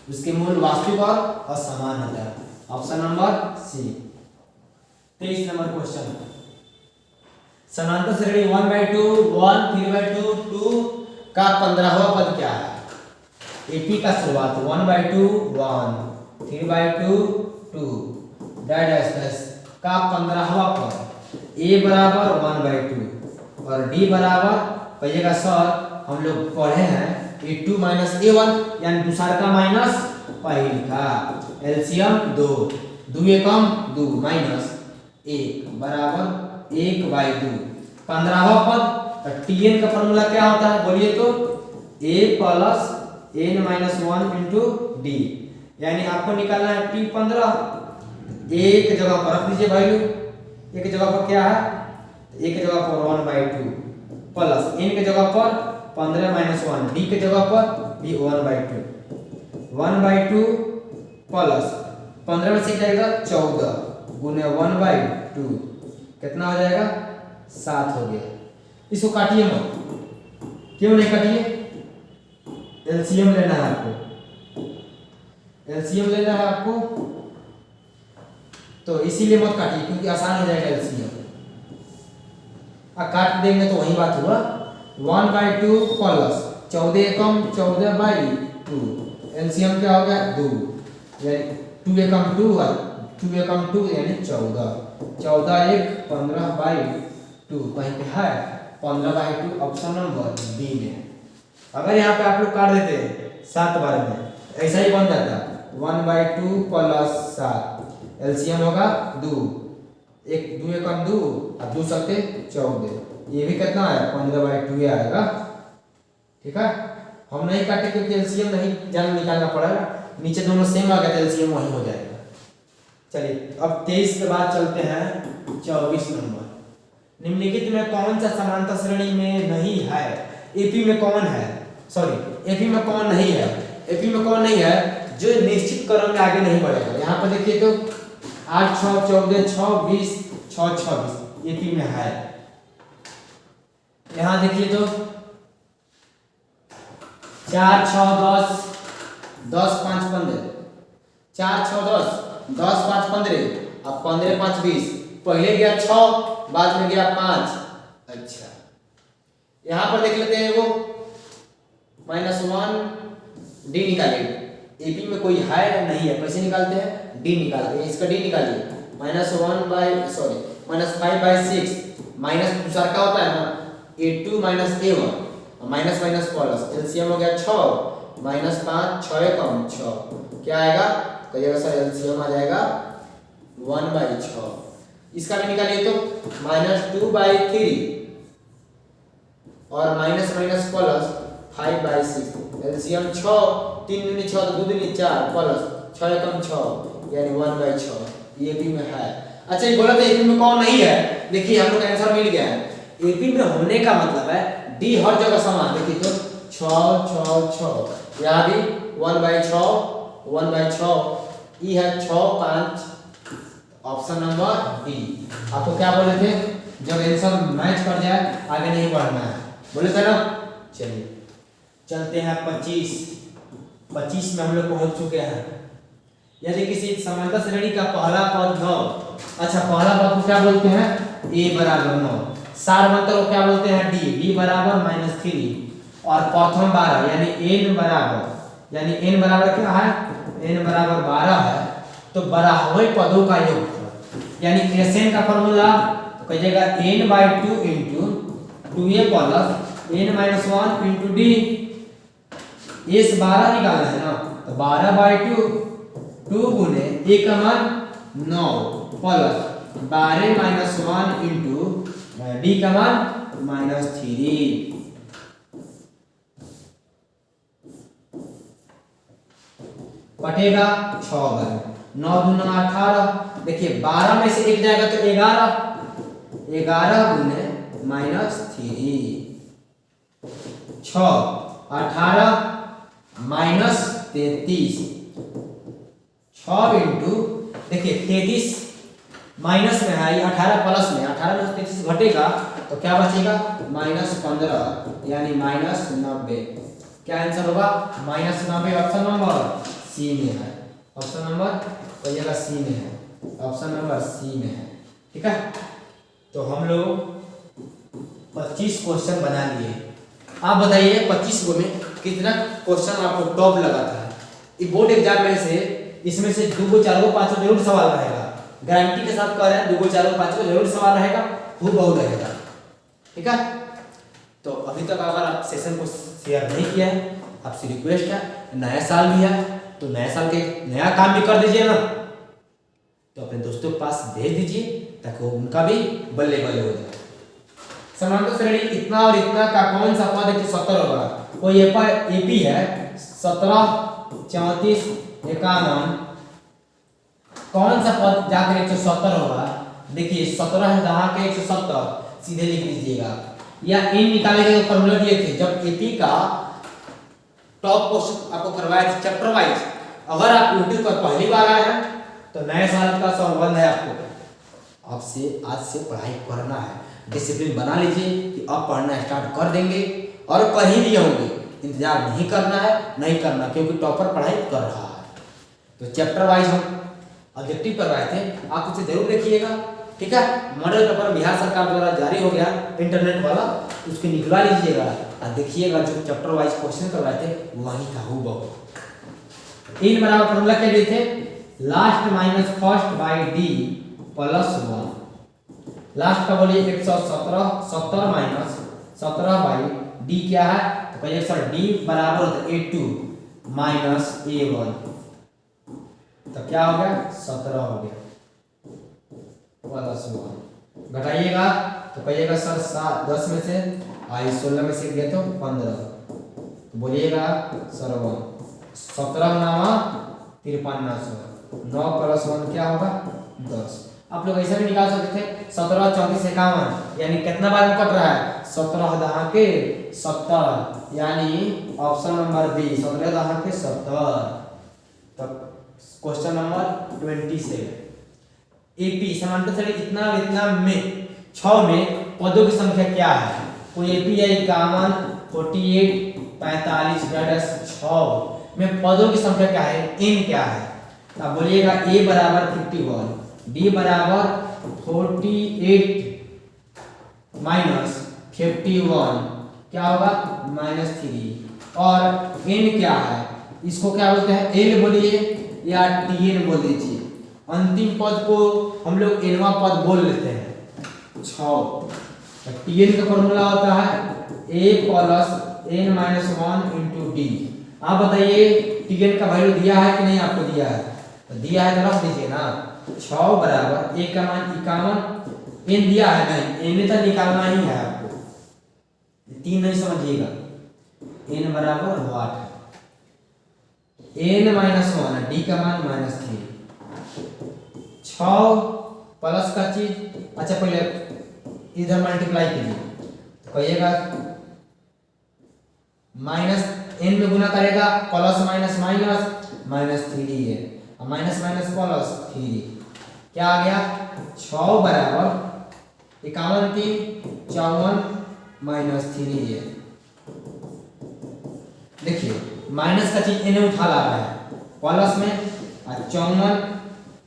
उसके मूल वास्तविक और असमान होता है। Option number C. 23 number question, समांतर श्रेणी 1/2 1 3/2 2 का 15वां पद क्या है। एपी का शुरुआत 1/2 1 3/2 2 डैश डैश का 15वां पद ए बराबर 1/2 और डी बराबर, कहिएगा सर हम लोग पढ़े हैं a2 माइनस a1 यानी दूसरा का माइनस पहले का, एलसीएम 2 2 एकम 2 माइनस 1 बराबर 1/2। 15वां पद tn का फॉर्मूला क्या होता है बोलिए तो a plus n minus 1 into D, यानी आपको निकालना है t 15। एक जगह पर रख लीजिए वैल्यू, एक जगह पर क्या है, एक जगह पर 1/2 प्लस n के जगह पर 15 माइनस 1, डी के जगह पर भी 1/2 प्लस 15 में से जाएगा 14 गुने 1/2 कितना हो जाएगा 7 हो गया। इसको काटिए मत, क्यों नहीं काटिए, एलसीएम लेना है आपको, एलसीएम लेना है आपको तो इसीलिए मत काटिए क्योंकि आसान हो जाएगा एलसीएम। काट देंगे तो वही बात हुआ 1/2 प्लस 14 एकम 14/2, एलसीएम क्या हो गया 2, यानी 2 एकम 2 है 2 एकम 2 यानी 14 14 1 15/2, कहीं पे है 15/2 ऑप्शन नंबर बी में। अगर यहाँ पे आप लोग काट देते 7 बार में ऐसा ही बन जाता 1/2 प्लस 7, एलसीएम होगा 2 1 2 एकम 2 और 2 सत्ते 14, ये भी कितना है 15/2 आएगा। ठीक है, हम नहीं काटे क्योंकि एलसीएम नहीं जान निकालना पड़ेगा, नीचे दोनों सेम आ गया तो एलसीएम वही हो जाएगा। चलिए अब 23 के बाद चलते हैं 24 नंबर। निम्नलिखित में कौन सा समांतर श्रेणी में नहीं है। एपी में कौन है, सॉरी एपी में कौन नहीं है, एपी में कौन नहीं है जो निश्चित क्रम में आगे नहीं बढ़ेगा। यहाँ पर देखिए तो 8 6 14 6 20 6 26 एपी में है। यहाँ देखिए तो 4 6 10 10 5 15 4 6 10 10 5 15 अब 15 5 20, पहले गया 6 बाद में गया 5। अच्छा यहाँ पर देख लेते हैं वो -1 डी निकालिए। एपी में कोई है नहीं है, कैसे निकालते हैं डी निकालते हैं, इसका डी निकालिए -5/6 माइनस दूसरा का होता है ना a2 minus a1 minus minus plus, LCM हो गया 6 -5 6 एकम 6, क्या आएगा कहिएगा सर एलसीएम आ जाएगा 1/6। इसका भी निकालिए तो -2/3 और माइनस माइनस प्लस 5/6, एलसीएम 6 3 दूनी 6 2 दूनी 4 प्लस 6 एकम 6 यानी 1/6, ये भी में है। अच्छा ये बोला था एपी में कौन नहीं है, देखिए हम लोग का आंसर मिल गया है। एपी में होने का मतलब है डी हर जगह समान, देखिए तो 6 6 6 यहाँ भी 1/6 ई है 6 5, ऑप्शन नंबर डी। आपको क्या बोले थे जब आंसर मैच कर जाए आगे नहीं बढ़ना है, बोले थे ना। चलिए चलते हैं 25 में हम लोग पहुंच चुके हैं। यदि किसी समांतर श्रेणी का पहला पद 9, अच्छा पहला पद को क्या बोलते हैं a बराबर 9, सारवंतर को क्या बोलते हैं d बराबर -3 और प्रथम 12 यानी n बराबर क्या है n बराबर 12 है, तो 12वें पदों का योग यानी Sn का फॉर्मूला तो कहिएगा n/2 into 2a plus n-1 into d। इस 12 निकालना है ना तो 12/2 2 गुने a का मान 9 प्लस 12 - 1 इंटू d का मान -3। कटेगा 6 बार 9 दूना 18, देखिए 12 में से 1 जाएगा तो 11 गुने -3 6 18 माइनस 33 6 इंटू देखिए 33 माइनस में है 18 प्लस में 18 में 33 घटेगा तो क्या बचेगा -15 यानी -90। क्या आंसर होगा -90। ऑप्शन नंबर सी में है। ऑप्शन नंबर कहिएगा सी में है। ऑप्शन नंबर सी में है। ठीक है, तो हम लोग 25 क्वेश्चन बना लिए। आप बताइए 25 गो में कितना क्वेश्चन आपको टॉप लगा था। ये बोर्ड एग्जाम में से इसमें से 2 गो 4 गो 5 गो जरूर सवाल रहेगा। गारंटी के साथ कह रहे हैं 2 गो 4 गो 5 गो जरूर सवाल रहेगा, हूबहू रहेगा। ठीक है, तो अभी तक अगर आप सेशन को शेयर नहीं किया है, आपसे रिक्वेस्ट है, नया साल भी है तो नया साल के नया काम भी कर दीजिए ना, तो अपने दोस्तों के पास भेज दीजिए ताकि उनका भी बल्ले बल्ले हो जाए। समानांतर श्रेणी इतना और इतना का कौन सा पद 170 होगा। कोई एपी है 17 34 51, कौन सा पद जाकर 170 होगा। देखिए 17 दहा के 170 सीधे लिख लीजिएगा, या इन निकालने के फॉर्मूला दिए थे जब एपी का टॉप क्वेश्चन आपको करवाया था चैप्टर वाइज। अगर आप यूट्यूब पर पहली बार आए हैं तो नए साल का संबंध है आपको आपसे आज से पढ़ाई करना है। डिसिप्लिन बना लीजिए कि अब पढ़ना स्टार्ट कर देंगे और कहीं भी होंगे, इंतजार नहीं करना है, नहीं करना, क्योंकि टॉपर पढ़ाई कर रहा है। तो चैप्टर वाइज हम ऑब्जेक्टिव करवाए थे, आप उसे जरूर देखिएगा। ठीक है, मॉडल पेपर बिहार सरकार द्वारा जारी हो गया इंटरनेट वाला, उसको निकलवा लीजिएगा और देखिएगा जो चैप्टर वाइज क्वेश्चन करवाए थे वही था हूबहू। इन बराबर फॉर्मूला क्या दिए थे, last minus first by D plus 1। Last का बोलिए 117 70 माइनस 17 बाई डी क्या है, तो कहिए सर डी बराबर होता है A2 माइनस A1, तो क्या हो गया 17 हो गया प्लस 1। घटाइएगा तो कहिएगा सर 10 में से 16 में से गया तो 15, तो बोलिएगा सर 17 नामा 53 9 प्लस 1 क्या होगा 10। आप लोग ऐसा भी निकाल सकते थे 17 34 51, यानी कितना बार में कट रहा है 17 दहा के 70, यानी ऑप्शन नंबर बी 17 दहा के 70। तो क्वेश्चन नंबर 27 एपी समानांतर श्रेणी इतना और इतना में 6 में पदों की संख्या क्या है। कोई एपी है 51 48 45 6 में पदों की संख्या क्या है, n क्या है। तो आप बोलिएगा a बराबर 51, d बराबर 48 माइनस 51 क्या होगा -3, और n क्या है, इसको क्या बोलते हैं l बोलिए या tn बोल दीजिए। अंतिम पद को हम लोग nवां पद बोल लेते हैं 6। tn का फॉर्मूला होता है a plus n minus 1 into D. आप बताइए tn का वैल्यू दिया है कि नहीं, आपको दिया है, तो दिया है तो रख दीजिए ना। 6 बराबर a का मान 51, n दिया है नहीं, n तो निकालना ही है आपको, 3 नहीं समझिएगा। n बराबर 8, n माइनस 1 d का मान -3, 6 प्लस का चीज, अच्छा पहले इधर मल्टीप्लाई कीजिए तो कहिएगा माइनस n में गुना करेगा प्लस माइनस माइनस -3 है, माइनस माइनस प्लस 3 क्या आ गया 6 बराबर 51 3 54 -3 है। देखिए माइनस का चीज इन्हें उठा ला रहा है प्लस में, 54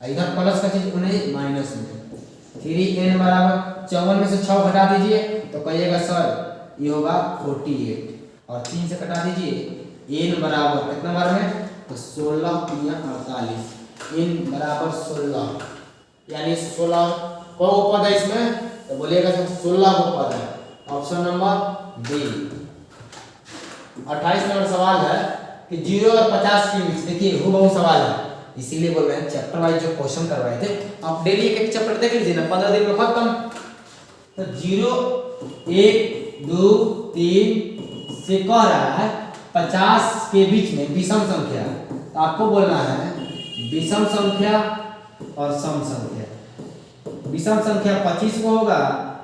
इधर प्लस का चीज उन्हें माइनस में, 3n बराबर 54 में से 6 घटा दीजिए तो कहिएगा सर ये होगा 48, और 3 से कटा दीजिए n बराबर कितना बार में, तो 16 3 48, n बराबर 16, यानी 16 को पद है इसमें, तो बोलिएगा 16 को पद है। Option number D. 28 नंबर सवाल है कि 0 और 50 के बीच, देखिए हूबहू सवाल है, इसीलिए बोल रहे हैं चैप्टर वाइज जो क्वेश्चन करवाए थे आप डेली एक चैप्टर देख लीजिए ना, 15 दिन में खत्म। तो 0 1 2 3 से कह रहा है 50 के बीच में विषम संख्या, तो आपको बोलना है विषम संख्या और सम संख्या। विषम संख्या 25 को होगा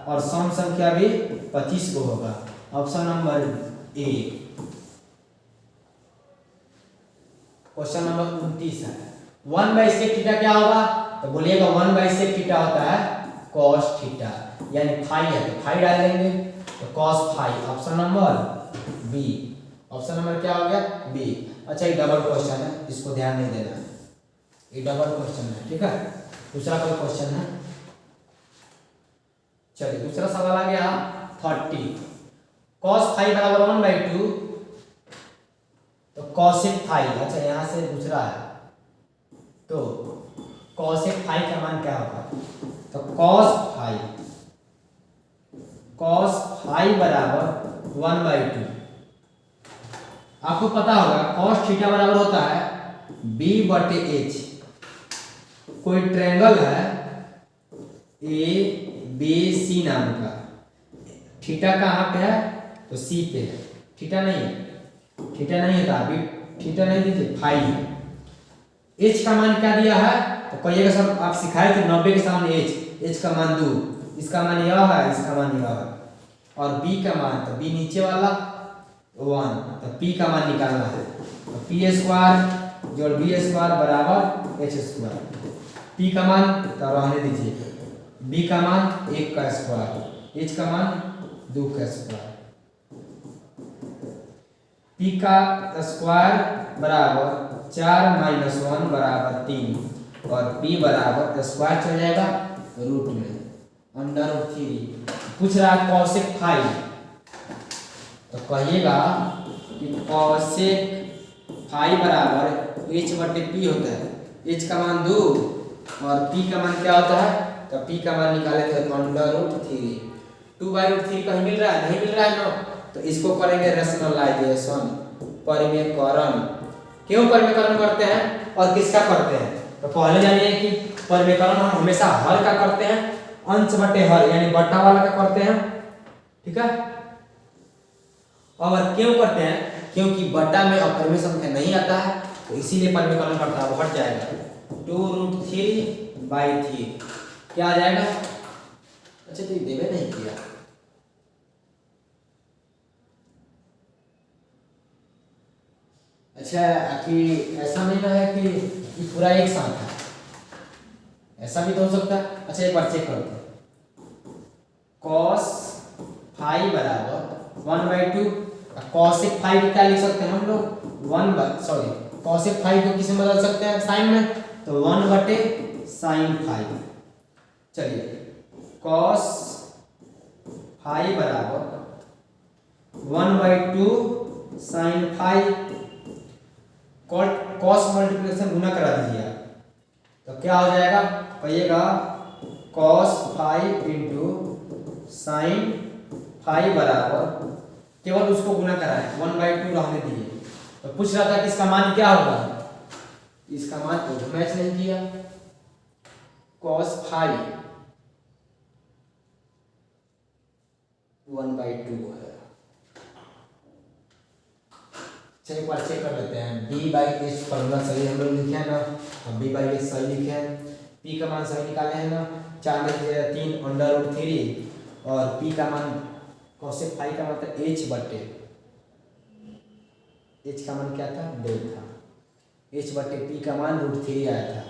और सम संख्या भी 25 को होगा। ऑप्शन नंबर ए। क्वेश्चन नंबर 29 है। 1/sec थीटा क्या होगा? तो बोलिएगा 1/sec थीटा होता है cos थीटा, यानी फाई है तो फाई डाल देंगे, तो cos phi. Option number B. Option number क्या हो गया? बी। अच्छा ये डबल क्वेश्चन है, इसको ध्यान नहीं देना, ये डबल क्वेश्चन है, ठीक है। दूसरा कोई क्वेश्चन है? चलिए दूसरा सवाल आ गया 30। cos फाई बराबर 1/2, तो cosec फाई। अच्छा यहाँ से दूसरा है, तो cosec फाई का मान क्या होगा? तो cos फाई बराबर 1/2। आपको पता होगा cos थीटा बराबर होता है b/h। कोई ट्रायंगल है ए बी सी नाम का, थीटा कहाँ पे है? तो सी पे है। थीटा नहीं है, थीटा नहीं होता, अभी थीटा नहीं दीजिए, फाई है। एच का मान क्या दिया है? तो कहिएगा सर आप सिखाए थे 90 के सामने एच का मान 2, इसका मान यह है, इसका मान यह है। और बी का मान, तो बी नीचे वाला 1, तो पी का मान निकालना है, तो p² जोड़ b² बराबर h²। पी का मान तो रहने दीजिए, बी का मान 1 का स्क्वायर, एच का मान 2 का स्क्वायर। पी का स्क्वायर बराबर 4 - 1 बराबर 3, और पी बराबर स्क्वायर चल जाएगा रूट में √3। पूछ रहा है cosec फाई, तो कहिएगा कि cosec फाई बराबर h/p होता है। h का मान 2 और p का मान क्या होता है? तो p का मान निकाले थे √3। 2/√3 कहीं मिल रहा है? नहीं मिल रहा है ना, तो इसको करेंगे रेशनलाइजेशन, परिमेयकरण। क्यों परिमेयकरण करते हैं और किसका करते हैं? तो पहले जानिए कि परिमेयकरण हम हमेशा हर का करते हैं, अंश बटे हर यानी बटा वाला का करते हैं, ठीक है। और क्यों करते हैं? क्योंकि बटा में अपरिमेय संख्या नहीं आता है, तो इसीलिए परिमेयकरण करता है, वो हट जाएगा 2√3/3 क्या आ जाएगा? अच्छा तो ये देवे नहीं किया, अच्छा कि ऐसा नहीं ना है कि पूरा एक साथ है, ऐसा भी तो हो सकता है। अच्छा एक बार चेक करते हैं। cos फाई बराबर 1/2, cosec फाई क्या लिख सकते हैं हम लोग? cosec फाई को किसमें बदल सकते हैं? साइन में, तो 1/sin फाई। चलिए cos फाई बराबर 1/2 sin फाई, cos मल्टीप्लिकेशन गुना करा दीजिए आप, तो क्या हो जाएगा? कहिएगा cos phi into sine phi बराबर, केवल उसको गुना कराए 1/2 रहने दिए। तो पूछ रहा था कि इसका मान क्या होगा? इसका मान तो मैच नहीं किया, cos फाई 1/2 है। चलिए एक बार चेक कर लेते हैं। b/h फॉर्मूला सही हम लोग लिखे हैं ना, हम b/h सही लिखे हैं, p का मान सही निकाले हैं ना, 4 में 3 √3 और p का मान cosec फाई का मतलब h का मान क्या था? 2 था, h/p का मान √3 आया था,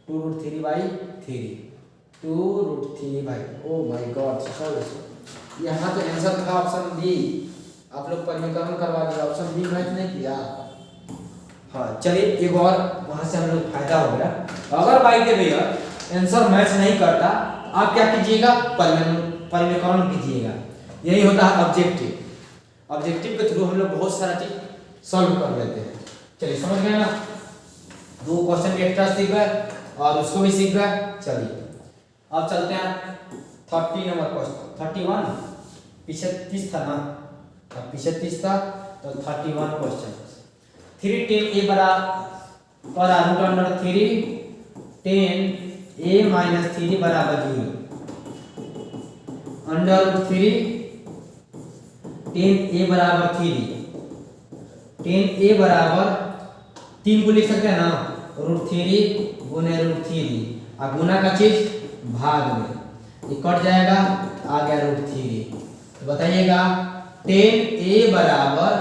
2√3/3, 2√3/, ओ माय गॉड सॉरी, यहाँ तो आंसर था ऑप्शन बी, आप लोग परिमेयकरण करवा दिया, ऑप्शन बी मैच नहीं किया। हाँ चलिए एक और वहां से हम लोग फायदा हो गया। अगर by the way answer match नहीं करता, आप क्या कीजिएगा? परिमेयकरण कीजिएगा, यही होता है ऑब्जेक्टिव। ऑब्जेक्टिव के थ्रू हम लोग बहुत सारा चीज सॉल्व कर लेते हैं। चलिए समझ गए ना, 2 क्वेश्चन भी एक्स्ट्रा सीख गए और उसको भी सीख गए। चलिए अब चलते हैं 30 नंबर क्वेश्चन, 31 पीछे 30 था ना, पीछे 30 था तो 31 क्वेश्चन। 3 10 a बराबर √3 10 a - 3 बराबर 0, √3 10 a बराबर 3, 10 a बराबर 3 को लिख सकते हैं ना, √3 गुने √3 और गुना का चीज भाग में, ये कट जाएगा, आ गया √3। तो बताइएगा 10a बराबर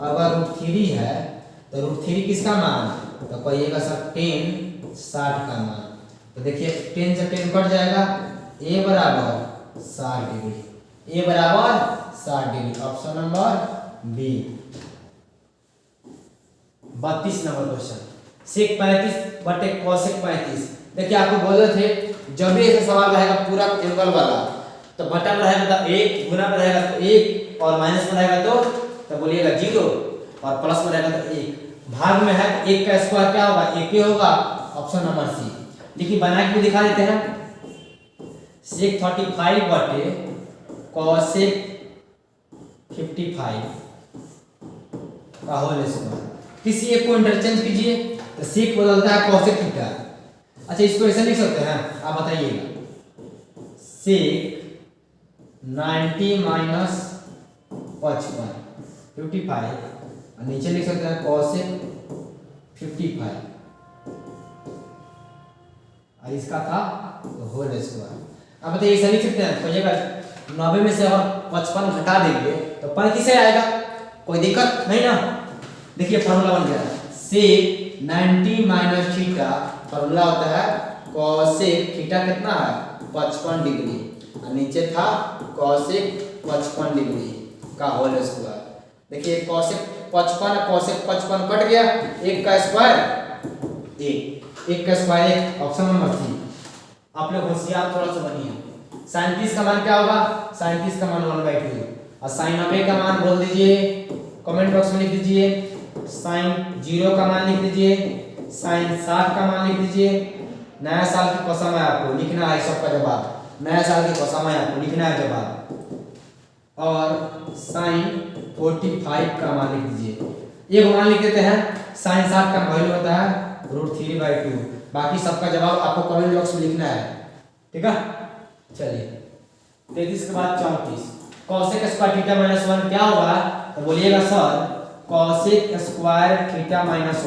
अगर √3 है तो √3 किसका मान, तो कहिएगा सर 10 60 का मान। तो देखिए 10 से 10 कट जाएगा, a बराबर 60 डिग्री, a बराबर 60 degree, option number B. 32 number question, sec 35 बटे कोसेक 35। देखिए आपको बोले थे जब भी ऐसा सवाल रहेगा पूरा एंगल वाला तो बटा में रहेगा तो 1, गुना में रहेगा तो 1 और माइनस में रहेगा तो बोलिएगा 0 और प्लस में रहेगा तो 1, भाग में है तो 1 का स्क्वायर क्या होगा, 1 ही होगा, ऑप्शन नंबर सी। देखिए बना के दिखा देते हैं, सेक 35 बटे कोसेक 55 का होल स्क्वायर। किसी एक को इंटरचेंज कीजिए तो सेक बदलता है कोसेक थीटा। अच्छा इसको ऐसे लिख सकते हैं, आप बताइएगा, सेक 90 माइनस 55 और नीचे लिख सकते हैं कोसेक 55 और इसका था तो होल स्क्वायर। अब बताइए ऐसे लिख सकते हैं, कहिएगा 90 में से अगर 55 घटा देंगे तो 35 आएगा, कोई दिक्कत नहीं ना। देखिए फार्मूला बन गया, सेक 90 माइनस थीटा, फार्मूला होता है कोसेक थीटा कितना है 55 डिग्री और नीचे था कोसेक 55 डिग्री का होल स्क्वायर। देखिए कोसेक 55 कोसेक 55 कट गया, 1 का स्क्वायर 1 का स्क्वायर 1, ऑप्शन नंबर सी। आप लोग होशियार थोड़ा सा बनिए। साइन 30 का मान क्या होगा, साइन 30 का मान 1/2 और साइन 90 का मान बोल दीजिए, कमेंट बॉक्स में लिख दीजिए। साइन 0 का मान लिख दीजिए, साइन 60 का मान लिख दीजिए। नया साल की कसम है आपको लिखना है सबका जवाब, नया साल की कसम है आपको लिखना है जवाब। और साइन 45 का मान लिख दीजिए। एक मान लिख देते हैं, साइन 60 का वैल्यू होता है √3/2। बाकी सबका जवाब आपको कमेंट बॉक्स में लिखना है, ठीक है। चलिए 33 के बाद 34, कोसेक स्क्वायर थीटा माइनस 1 क्या होगा, तो बोलिएगा sir cosec square theta minus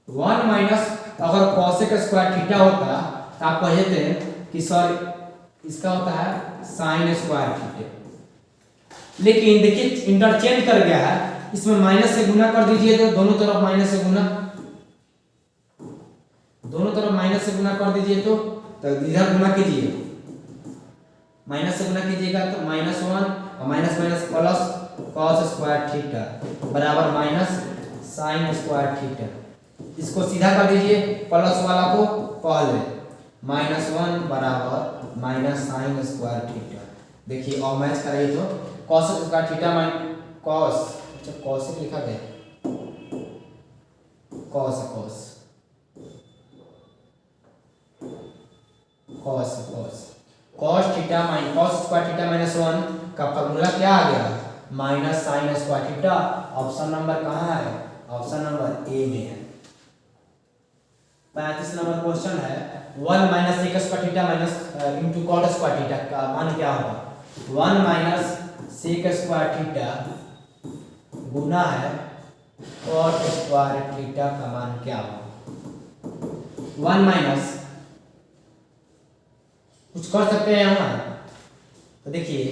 1 minus, अगर कोसेक स्क्वायर थीटा होता तो आप कहते हैं कि सर इसका होता है साइन स्क्वायर थीटा, लेकिन देखिए इंटरचेंज कर गया है, इसमें माइनस से गुना कर दीजिए तो दोनों तरफ माइनस से गुना, दोनों तरफ माइनस से गुना कर दीजिए तो इधर गुना कीजिए, माइनस से गुना कीजिएगा तो -1 और minus minus plus cos square theta बराबर माइनस साइन स्क्वायर थीटा। इसको सीधा कर दीजिए, प्लस वाला को पहले, -1 बराबर माइनस साइन स्क्वायर थीटा। देखिए और मैच कराइए तो cos स्क्वायर थीटा cos, अच्छा cos लिखा गया, cos theta cos square theta -1 का फॉर्मूला क्या आ गया, minus sine square theta. Option number कहाँ है, ऑप्शन नंबर ए में है। 35 नंबर क्वेश्चन है, 1 minus sec square theta minus into cot square theta का मान क्या होगा। 1 माइनस सेक स्क्वायर थीटा गुना है कॉट स्क्वायर थीटा का मान क्या होगा। 1 माइनस कुछ कर सकते हैं यहाँ, तो देखिए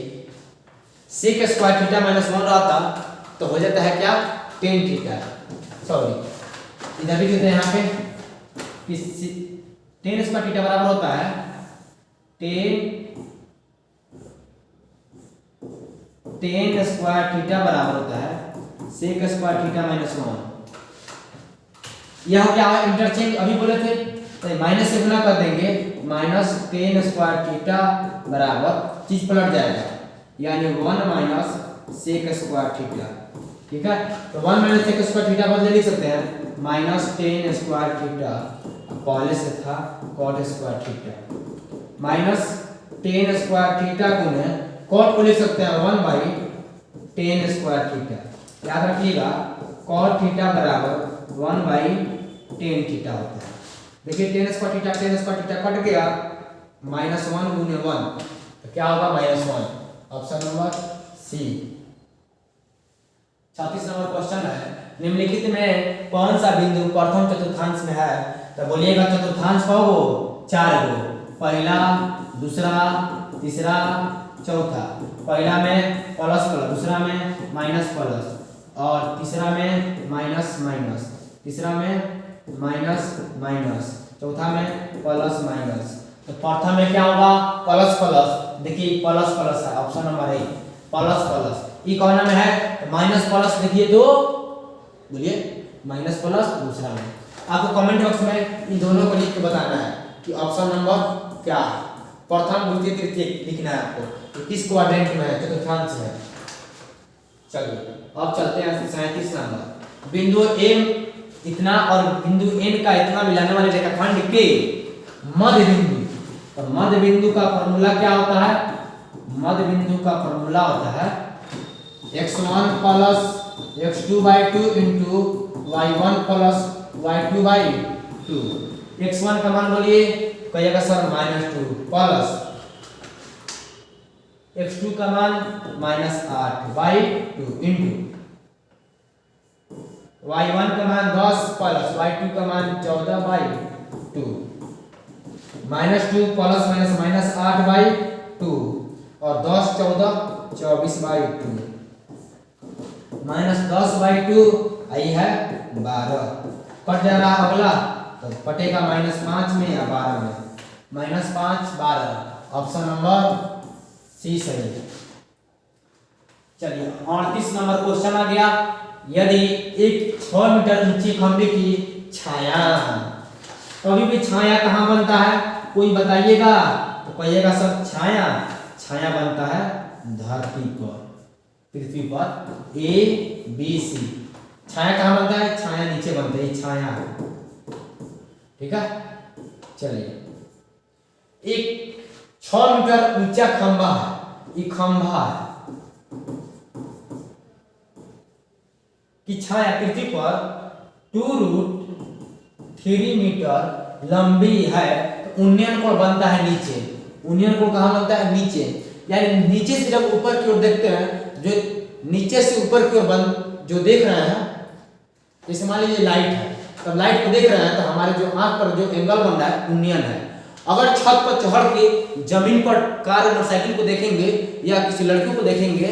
सेक स्क्वायर थीटा -1 रहता तो हो जाता है क्या, टेन थीटा, सॉरी इधर भी देते हैं यहाँ पे कि टेन स्क्वायर थीटा बराबर होता है टेन स्क्वायर थीटा बराबर होता है सेक स्क्वायर थीटा -1। यह क्या है, इंटरचेंज अभी बोले थे तो माइनस से गुना कर देंगे, माइनस टेन स्क्वायर थीटा बराबर चीज पलट जाएगा, यानी 1 माइनस सेक स्क्वायर थीटा, ठीक है। तो 1 माइनस सेक स्क्वायर थीटा बदले लिख सकते हैं माइनस टेन स्क्वायर थीटा, पहले से था cot square theta, minus tan square theta गुने कॉट को लिख सकते हैं 1/10 स्क्वायर थीटा। याद रखिएगा कॉट थीटा बराबर 1/10 थीटा होता है। देखिए 10 स्क्वायर थीटा कट गया, -1 गुने 1 तो क्या होगा -1, option number C. 36 number question है, निम्नलिखित में कौन सा बिंदु प्रथम चतुर्थांश में है, तो बोलिएगा चतुर्थांश कौ गो, 4 गो, पहला, दूसरा, तीसरा, चौथा, पहला में प्लस प्लस, दूसरा में माइनस प्लस और तीसरा में माइनस माइनस, तीसरा में माइनस माइनस, चौथा में प्लस माइनस। तो प्रथम में क्या होगा प्लस प्लस, देखिए प्लस प्लस है option number A plus plus. ई कौन में है माइनस प्लस, देखिए तो बोलिए माइनस प्लस दूसरा में। आपको कमेंट बॉक्स में इन दोनों को लिख के बताना है कि ऑप्शन नंबर क्या है, प्रथम द्वितीय तृतीय लिखना है आपको कि किस क्वाड्रेंट में है, चतुर्थांश में। चलिए अब चलते हैं 37 नंबर। बिंदु एम इतना और बिंदु एन का इतना मिलाने वाले रेखाखंड के मध्य बिंदु, तो मध्य बिंदु का फॉर्मूला क्या होता है, मध्य बिंदु का फॉर्मूला होता है x1 plus x2/2 into y1 plus y2/2। x1 का मान बोलिए, कहिएगा सर -2 प्लस x2 का मान -8/2 इंटू y1 का मान 10 प्लस y2 का मान 14/2, -2 प्लस माइनस -8/2 और 10 14 24/2, -10/2 आई है 12, कट जा रहा अगला तो कटेगा -5 में या 12 में, -5 12, ऑप्शन नंबर सी सही है। चलिए 38 नंबर क्वेश्चन आ गया, यदि एक 6 मीटर ऊंचे खंभे की छाया, कभी भी छाया कहाँ बनता है कोई बताइएगा, तो कहिएगा सर छाया, छाया बनता है धरती पर, पृथ्वी पर ए बी सी। छाया कहाँ बनता है, छाया नीचे बनता है, छाया, ठीक है। चलिए एक 6 मीटर ऊंचा खंभा है, ये खंभा है की छाया पृथ्वी पर 2√3 मीटर लंबी है, तो उन्नयन कोण बनता है नीचे, उन्नयन कोण कहाँ बनता है नीचे, यानी नीचे से जब ऊपर की ओर देखते हैं, जो नीचे से ऊपर की ओर जो देख रहे हैं, जैसे मान लीजिए लाइट है, तो लाइट को देख रहे हैं तो हमारे जो आंख पर जो एंगल बन रहा है उन्नयन है। अगर छत पर चढ़ के जमीन पर कार मोटरसाइकिल को देखेंगे या किसी लड़की को देखेंगे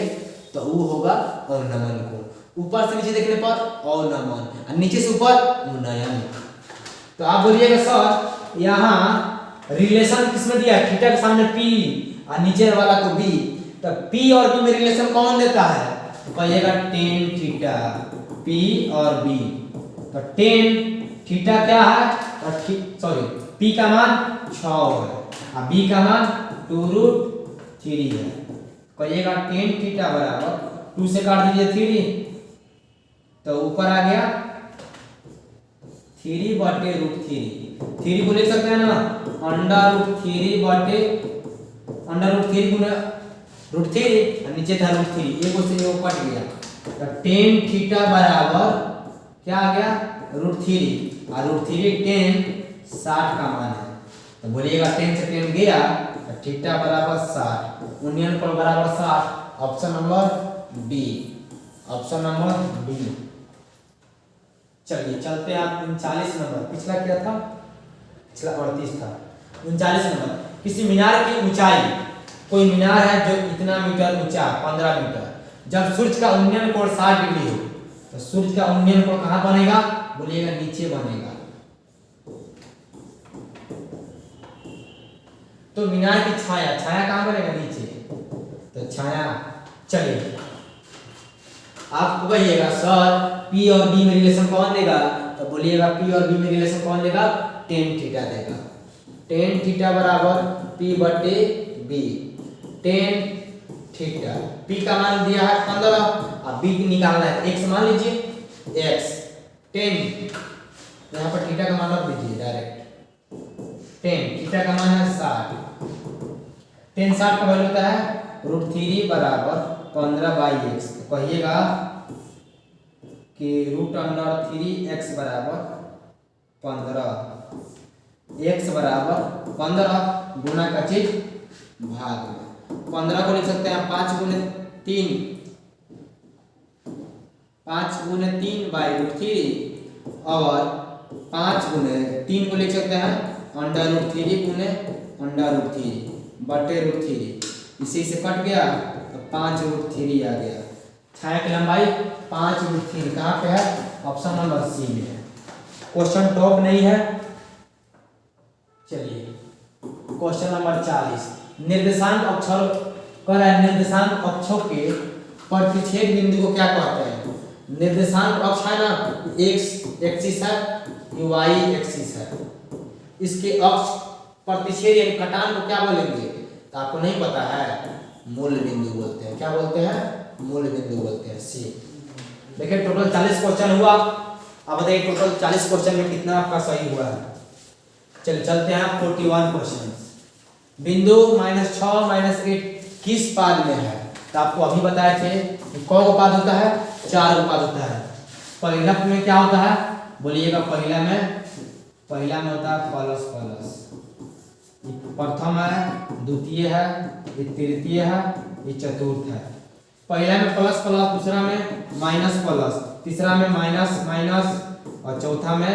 तो वो होगा अवनमन कोण, ऊपर से नीचे देखने पर अवनमन और नीचे से ऊपर उन्नयन। तो आप बोलिएगा सर यहाँ रिलेशन किसमें दिया है, थीटा के सामने p और नीचे वाला को b, तो p और b में रिलेशन कौन देता है, तो कहिएगा tan थीटा, p और b, तो tan थीटा क्या है, सॉरी p का मान 6 है और b का मान 2√3 है, कहिएगा tan थीटा बराबर 2 से काट दीजिए 3, तो ऊपर आ गया 3/√3, 3 को लिख सकते हैं ना √3 गुना √3 और नीचे था √3, एक से एक कट गया, तो tan थीटा बराबर क्या आ गया √3 और √3 tan 60 का मान है, तो बोलिएगा tan से tan गया तो थीटा बराबर 60, उन्नयन कोण बराबर 60, option number B, option number B. चलिए चलते हैं आप 39 नंबर, पिछला क्या था, पिछला 38 था, 39 नंबर। किसी मीनार की ऊंचाई, कोई मीनार है जो इतना मीटर ऊंचा 15 मीटर, जब सूर्य का उन्नयन कोण 60 डिग्री हो, तो सूर्य का उन्नयन कोण कहाँ बनेगा, बोलिएगा नीचे बनेगा। तो मीनार की छाया, छाया कहाँ बनेगा नीचे, तो छाया। चलिए आपको कहिएगा सर p और b में रिलेशन कौन देगा, तो बोलिएगा p और b में रिलेशन कौन देगा, tan थीटा देगा, tan थीटा बराबर p/b, tan थीटा, p का मान दिया है 15 और b निकालना है, x मान लीजिए x, tan यहाँ पर थीटा का मान रख दीजिए डायरेक्ट, tan थीटा का मान है 60, tan 60 का वैल्यू होता है √3 बराबर 15/x, तो कहिएगा कि √3x बराबर 15, x बराबर 15 गुना का चीज भाग में, 15 को लिख सकते हैं 5 गुने 3, 5 गुने 3/√3 और 5 गुने 3 को लिख सकते हैं √3 गुने √3 बटे √3, इसी से कट गया तो 5√3 आ गया। छाया की लंबाई 5√3 कहाँ पे है? ऑप्शन नंबर सी में है। क्वेश्चन टॉप नहीं है। चलिए क्वेश्चन नंबर 40, निर्देशांक अक्षर कह रहा है, निर्देशांक अक्षों के प्रतिच्छेद बिंदु को क्या कहते हैं? निर्देशांक अक्ष है ना, एक्स एक्सिस है, वाई एक्सिस है, इसके अक्ष प्रतिच्छेद यानी कटान को क्या बोलेंगे? तो आपको नहीं पता है, मूल बिंदु बोलते हैं। क्या बोलते हैं? मूल बिंदु बोलते हैं, सी। देखिए टोटल 40 क्वेश्चन हुआ। अब बताइए टोटल 40 क्वेश्चन में कितना आपका सही हुआ है। चलिए चलते हैं 41 क्वेश्चन। बिंदु -6 -8 किस पाद में है? तो आपको अभी बताए थे कि कौन का पाद होता है? 4 का पाद होता है। पहला में क्या होता है बोलिएगा? पहला में होता है प्लस प्लस, प्रथम है, द्वितीय है, ये तृतीय है, ये चतुर्थ है। पहला में प्लस प्लस, दूसरा में माइनस प्लस, तीसरा में माइनस माइनस और चौथा में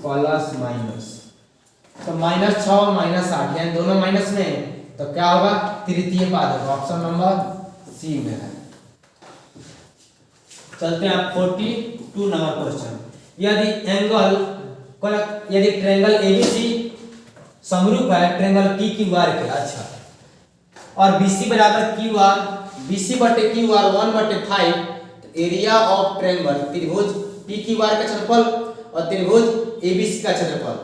प्लस माइनस। तो -6 -8 यानी दोनों माइनस में, तो क्या होगा? तृतीय पाद होगा। ऑप्शन नंबर सी में है। चलते हैं 42 नंबर क्वेश्चन। यदि ट्रायंगल एबीसी समरूप है ट्रायंगल PQR के, अच्छा, और BC बराबर QR, BC बटे QR 1/5, तो एरिया ऑफ ट्रायंगल त्रिभुज PQR का क्षेत्रफल और त्रिभुज ABC का क्षेत्रफल,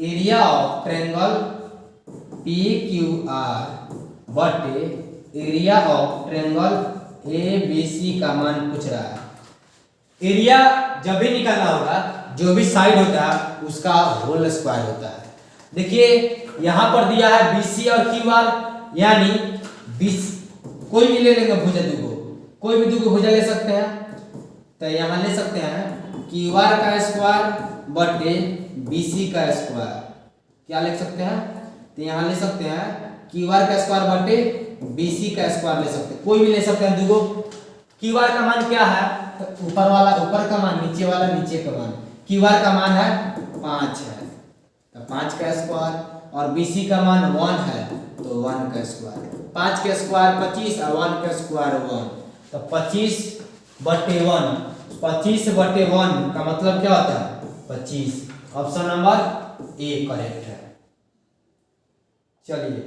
एरिया ऑफ ट्रायंगल PQR बटे एरिया ऑफ ट्रायंगल ABC का मान पूछ रहा है। एरिया जब भी निकालना होगा, जो भी साइड होता है उसका होल स्क्वायर होता है। देखिए यहां पर दिया है BC और QR, यानी कोई भी ले लेंगे भुजा, कोई भी दो भुजा ले सकते हैं। तो यहां ले सकते हैं QR का स्क्वायर बटे BC का स्क्वायर। क्या लिख सकते हैं? तो यहां ले सकते हैं QR का स्क्वायर बटे BC का स्क्वायर ले सकते हैं, कोई भी ले सकते हैं दो। QR का मान क्या है? तो ऊपर वाला ऊपर का मान, नीचे वाला नीचे का मान। QR का मान है 5 है, तो 5 का स्क्वायर, और BC का मान 1 है, तो 1 का स्क्वायर। 5 का स्क्वायर 25 और 1 का स्क्वायर 1, तो 25/1, 25/1 का मतलब क्या होता है? 25। ऑप्शन नंबर ए करेक्ट है। चलिए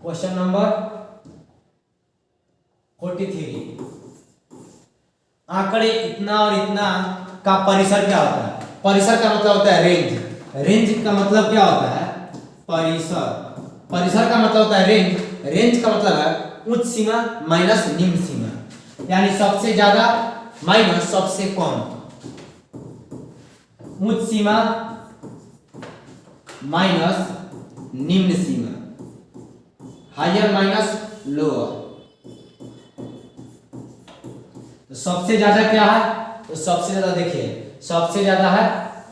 क्वेश्चन नंबर 43, आंकड़े इतना और इतना का परिसर क्या होता है? परिसर का मतलब होता है रेंज। रेंज का मतलब क्या होता है? परिसर। परिसर का मतलब होता है रेंज। रेंज का मतलब है उच्च सीमा माइनस निम्न सीमा, यानी सबसे ज्यादा माइनस सबसे कम। उच्च सीमा माइनस निम्न सीमा, हायर माइनस लोअर। तो सबसे ज्यादा क्या है? तो सबसे ज्यादा देखिए, सबसे ज्यादा है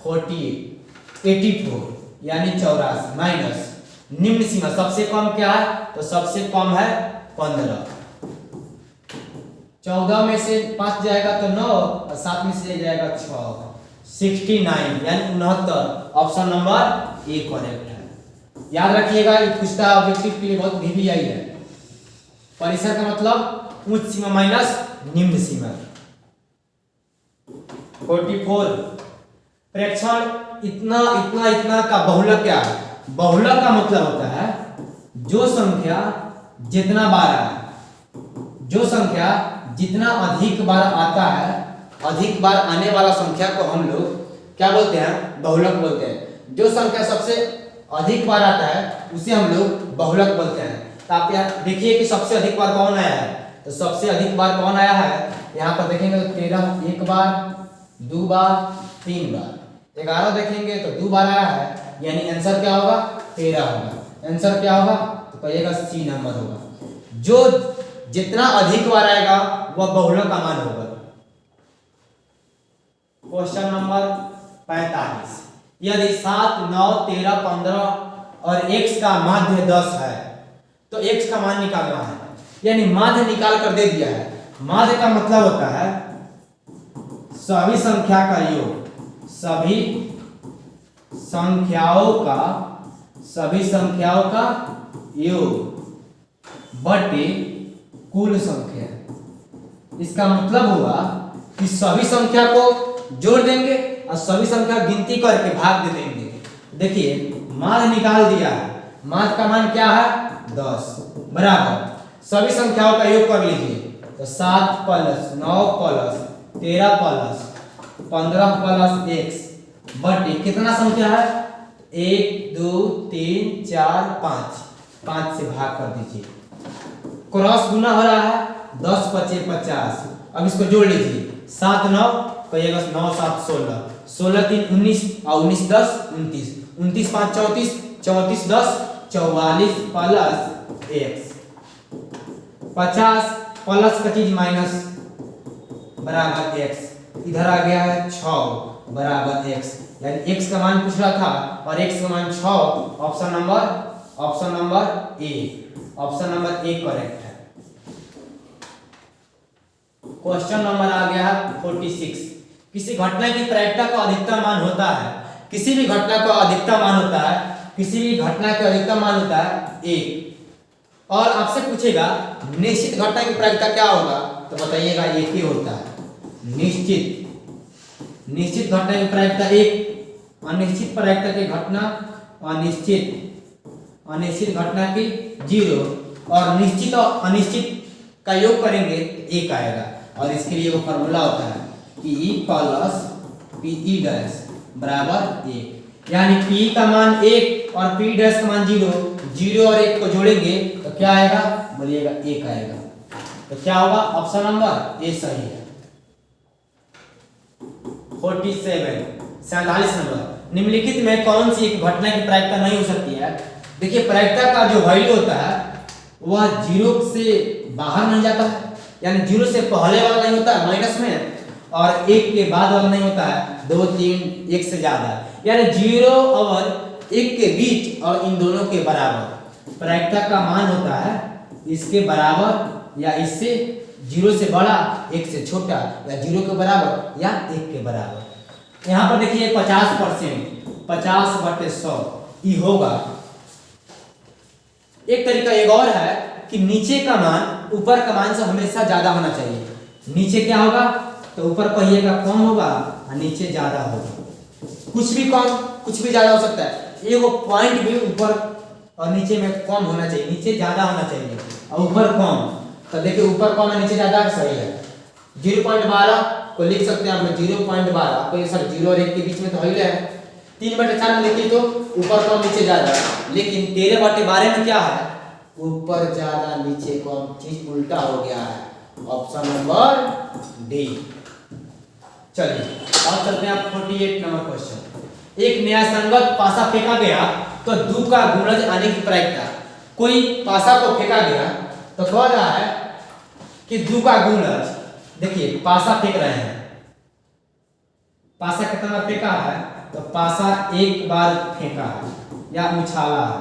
84 यानी 84, माइनस निम्न सीमा सबसे कम क्या है? तो सबसे कम है 15। 14 में से 5 जाएगा तो 9 और 7 में से जाएगा 6, 69 यानी 69। ऑप्शन नंबर ए करेक्ट है। याद रखिएगा, ये पूछता है ऑब्जेक्टिव के लिए, बहुत VVI है। परिसर का मतलब उच्च सीमा माइनस निम्न सीमा। 44, प्रेक्षण इतना इतना इतना का बहुलक क्या है? बहुलक का मतलब होता है जो संख्या जितना बार आए, जो संख्या जितना अधिक बार आता है, अधिक बार आने वाला संख्या को हम लोग क्या बोलते हैं? बहुलक बोलते हैं। जो संख्या सबसे अधिक बार आता है उसे हम लोग बहुलक बोलते हैं। तो आप यहाँ देखिए कि सबसे अधिक बार कौन आया है? तो सबसे अधिक बार कौन आया है? यहाँ पर देखेंगे तो 13 एक बार, 2 बार, 3 बार। 11 देखेंगे तो 2 बार आया है, यानी आंसर क्या होगा? 13 होगा। आंसर क्या होगा? तो कहिएगा C नंबर होगा। जो जितना अधिक बार आएगा वह बहुलक का मान होगा। क्वेश्चन नंबर 45, यदि 7, 9, 13, 15 और x का माध्य 10 है तो x का मान निकालना है, यानी माध्य निकाल कर दे दिया है। माध्य का मतलब होता है सभी संख्या का योग, सभी संख्याओं का सभी संख्याओं का योग बटे कुल संख्या। इसका मतलब हुआ कि सभी संख्या को जोड़ देंगे और सभी संख्या गिनती करके भाग दे देंगे। देखिए माध्य निकाल दिया है, माध्य का मान क्या है 10 बराबर सभी संख्याओं का योग कर लीजिए तो 7 plus 9 plus 13 plus 15 plus x बटे कितना संख्या है 1 2 3 4 5 5 से भाग कर दीजिए। क्रॉस गुना हो रहा है 10 पचे 50। अब इसको जोड़ लीजिए 7 9 कहिएगा 9 7 16 16 3 19 और 19 10 29 29 5 34 34 10 44 प्लस x 50 प्लस का चीज माइनस बराबर x इधर आ गया है 6 बराबर x यानी x का मान पूछ रहा था और x का मान 6। ऑप्शन नंबर ए करेक्ट है। क्वेश्चन नंबर आ गया है 46। किसी घटना की प्रायिकता का अधिकतम मान होता है, किसी भी घटना का अधिकतम मान होता है, किसी भी घटना का अधिकतम मान होता है 1 और आपसे पूछेगा निश्चित घटना की प्रायिकता क्या होगा तो बताइएगा 1 ही होता है। निश्चित घटना की प्रायिकता 1, अनिश्चित प्रायिकता की घटना अनिश्चित घटना की 0 और निश्चित और अनिश्चित का योग करेंगे 1 आएगा। और इसके लिए वो फॉर्मूला होता है कि E प्लस PE डैश बराबर 1 यानी P का मान 1 और P डैश का मान 0 0 और 1 को जोड़ेंगे तो क्या आएगा बोलिएगा 1 आएगा। तो क्या होगा ऑप्शन नंबर ए सही है। 47 नंबर निम्नलिखित में कौन सी एक घटना की प्रायिकता नहीं हो सकती है। देखिए प्रायिकता का जो वैल्यू होता है वह 0 से बाहर नहीं जाता है यानी 0 से पहले वाला नहीं होता है माइनस में और 1 के बाद वाला नहीं होता है 2 3 1 से ज्यादा यानी 0 और 1 के बीच और इन दोनों के बराबर प्रायिकता का मान होता है इसके बराबर या इससे 0 से बड़ा 1 से छोटा या 0 के बराबर या 1 के बराबर। यहाँ पर देखिए 50% 50/100 ये होगा। एक तरीका एक और है कि नीचे का मान ऊपर का मान से हमेशा ज्यादा होना चाहिए। नीचे क्या होगा तो ऊपर कहिएगा कम होगा और नीचे ज्यादा होगा। कुछ भी कम कुछ भी ज्यादा हो सकता है। ये वो पॉइंट भी ऊपर और नीचे में कम होना चाहिए, नीचे ज्यादा होना चाहिए और ऊपर कम। तो देखिए ऊपर कम है नीचे ज्यादा सही है। 0.12 को लिख सकते हैं आप 0.12 आपको ये सर 0 और 1 के बीच में तो है 3/4 में लिखिए तो ऊपर कम नीचे ज्यादा। लेकिन 13/12 में क्या है ऊपर ज्यादा नीचे कम, चीज उल्टा हो गया है। Option number D. चलिए अब चलते हैं 48 नंबर क्वेश्चन। एक न्यायसंगत पासा फेंका गया तो 2 का गुणज आने की प्रायिकता। कोई पासा को फेंका गया तो कह रहा है कि 2 का गुणज। देखिए पासा फेंक रहे हैं, पासा कितना बार फेंका है तो पासा 1 बार फेंका है या उछाला है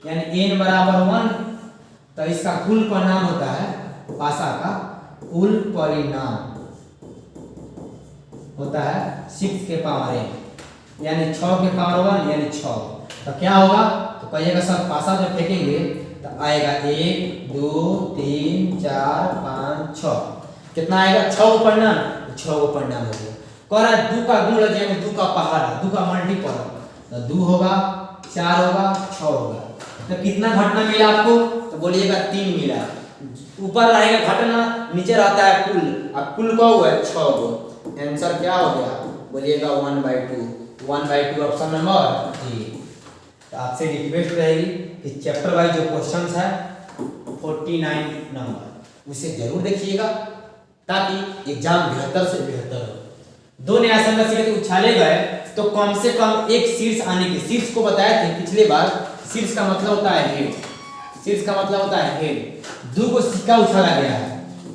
यानी n बराबर 1 तो इसका कुल परिणाम होता है पासा का कुल परिणाम होता है 6 के पावर n यानी 6 के पावर 1 यानी 6। तो क्या होगा तो कहिएगा सर पासा जब फेंकेंगे तो आएगा 1 2 3 4 5 6 कितना आएगा 6 को परिणाम 6 को परिणाम हो गया। कह रहा है 2 का गुणज यानी 2 का पहाड़ा 2 का मल्टीपल तो 2 होगा 4 होगा 6 होगा। तो कितना घटना मिला आपको तो बोलिएगा 3 मिला। ऊपर रहेगा घटना नीचे रहता है कुल, अब कुल का हुआ है 6 को। आंसर क्या हो गया बोलिएगा 1/2 ऑप्शन नंबर डी। तो आपसे रिक्वेस्ट रहेगी कि चैप्टर वाइज जो क्वेश्चंस है 49 नंबर उसे जरूर देखिएगा ताकि एग्जाम बेहतर से बेहतर हो। 2 न्यायसंगत शीर्ष उछाले गए तो कम से कम एक शीर्ष आने की। शीर्ष को बताया थे पिछले बार, शीर्ष का मतलब होता है हेड, शीर्ष का मतलब होता है हेड। 2 को सिक्का उछाला गया है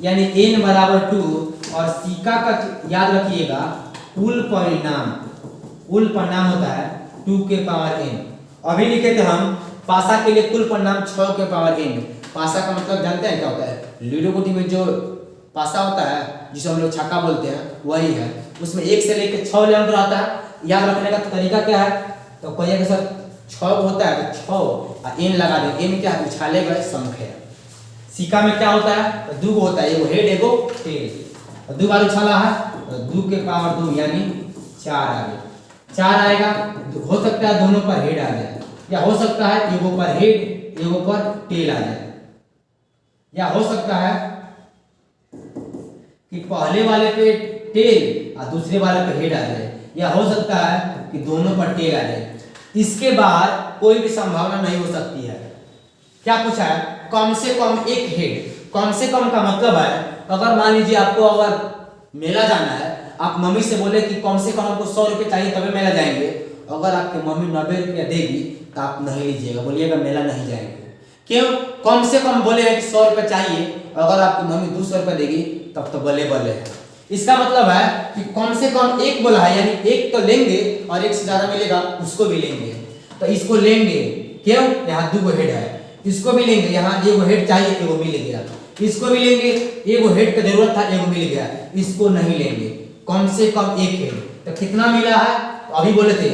यानी n बराबर 2 और सिक्का का याद रखिएगा कुल परिणाम होता है 2 के पावर n। अभी लिखे थे हम पासा के लिए कुल परिणाम 6 के पावर n। पासा का मतलब जानते हैं क्या होता है लूडो गोटी में जो पासा होता है जिसे हम लोग छक्का बोलते हैं वही है। उसमें 1 से लेकर 6 लेवल रहता है। याद रखने का तरीका क्या है तो पहिया के साथ 6 होता है तो 6 और एन लगा दे। एन क्या है? उछाले गए संख्या। सिक्का में क्या होता है? तो 2 होता है, एगो हेड एगो टेल। और 2 बार उछाला है तो 2 के पावर 2 यानी 4 आ गया। 4 आएगा, हो सकता है दोनों पर हेड आ जाए, या हो सकता है एगो पर हेड एगो पर टेल आ जाए, या हो सकता है कि पहले वाले पे टेल और दूसरे वाले पे हेड आ जाए, या हो सकता है कि दोनों पर टेल आ जाए। इसके बाद कोई भी संभावना नहीं हो सकती है। क्या पूछा है? कम से कम एक हेड। कम से कम का मतलब है अगर मान लीजिए आपको अगर मेला जाना है, आप मम्मी से बोले कि कम से कम आपको 100 रुपये चाहिए तभी मेला जाएंगे, अगर आपकी मम्मी 90 रुपया देगी तो आप नहीं लीजिएगा, बोलिएगा मेला नहीं जाएंगे। क्यों? कम से कम बोले हैं कि 100 रुपये चाहिए, अगर आपकी मम्मी 200 रुपये देगी तब तो बल्ले बल्ले है। इसका मतलब है कि कम से कम एक बोला है, यानी एक तो लेंगे और एक से ज्यादा मिलेगा उसको भी लेंगे। तो इसको लेंगे, क्यों? यहाँ 2 हेड है, इसको भी लेंगे, यहाँ एगो हेड चाहिए एगो मिल गया, इसको भी लेंगे, एगो हेड का जरूरत था एगो मिल गया, इसको नहीं लेंगे। कम से कम एक हेड। तो कितना मिला है? तो अभी बोले थे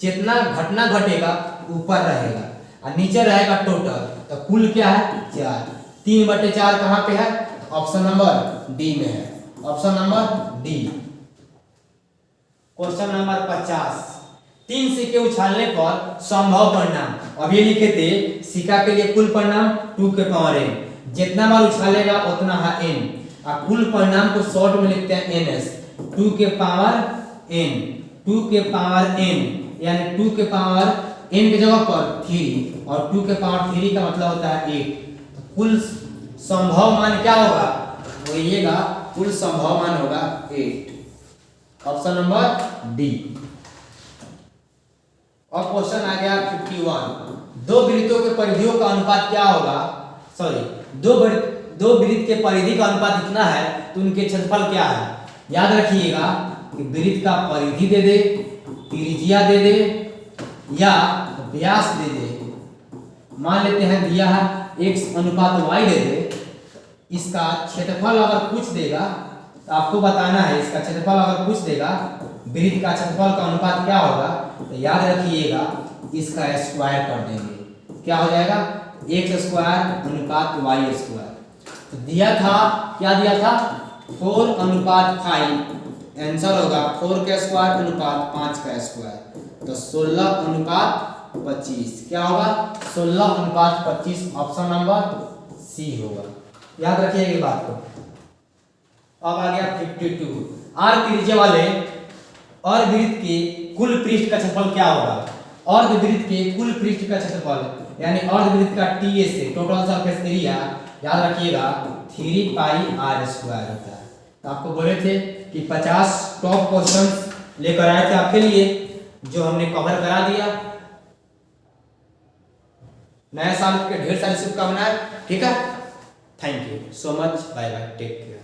जितना घटना घटेगा ऊपर रहेगा और नीचे रहेगा टोटल। तो कुल क्या है? 4। 3/4 कहाँ पे है? ऑप्शन नंबर डी में है। Option number D. Question number 50। 3 सिक्के उछालने पर संभव परिणाम। अभी लिखे थे सिक्का के लिए कुल परिणाम 2 के पावर n, जितना बार उछालेगा उतना है n, और कुल परिणाम को शॉर्ट में लिखते हैं ns। 2 के पावर n, 2 के पावर n यानी 2 के पावर n की जगह पर 3, और 2 के पावर 3 का मतलब होता है 8। तो कुल संभव मान क्या होगा? बोलिएगा कुल संभव मान होगा 8। Option number D. और क्वेश्चन आ गया 51। 2 वृत्तों के परिधियों का अनुपात क्या होगा? सॉरी, 2 वृत्त के परिधि का अनुपात इतना है तो उनके क्षेत्रफल क्या है? याद रखिएगा कि वृत्त का परिधि दे दे, त्रिज्या दे दे या व्यास दे दे। मान लेते हैं दिया है x अनुपात y दे दे, इसका क्षेत्रफल अगर पूछ देगा तो आपको बताना है, इसका क्षेत्रफल अगर पूछ देगा वृत्त का क्षेत्रफल का अनुपात क्या होगा, तो याद रखिएगा इसका स्क्वायर कर देंगे। क्या हो जाएगा? x² अनुपात y²। तो दिया था, क्या दिया था? 4 अनुपात 5। आंसर होगा 4 का स्क्वायर अनुपात 5 का स्क्वायर। तो 16 अनुपात 25। क्या होगा? 16 अनुपात 25। ऑप्शन नंबर सी होगा। याद रखिए ये बात को। अब आ गया 52। r त्रिज्या वाले अर्धवृत्त के कुल पृष्ठ का क्षेत्रफल क्या होगा? अर्धवृत्त के कुल पृष्ठ का क्षेत्रफल यानी अर्धवृत्त का TA से टोटल सरफेस एरिया याद रखिएगा 3 पाई r² होता है। तो आपको बोले थे कि 50 टॉप क्वेश्चंस लेकर आए थे आपके लिए, जो हमने कवर करा दिया। नए साल के ढेर सारी शुभकामनाएं। ठीक है, thank you so much, bye bye, take care.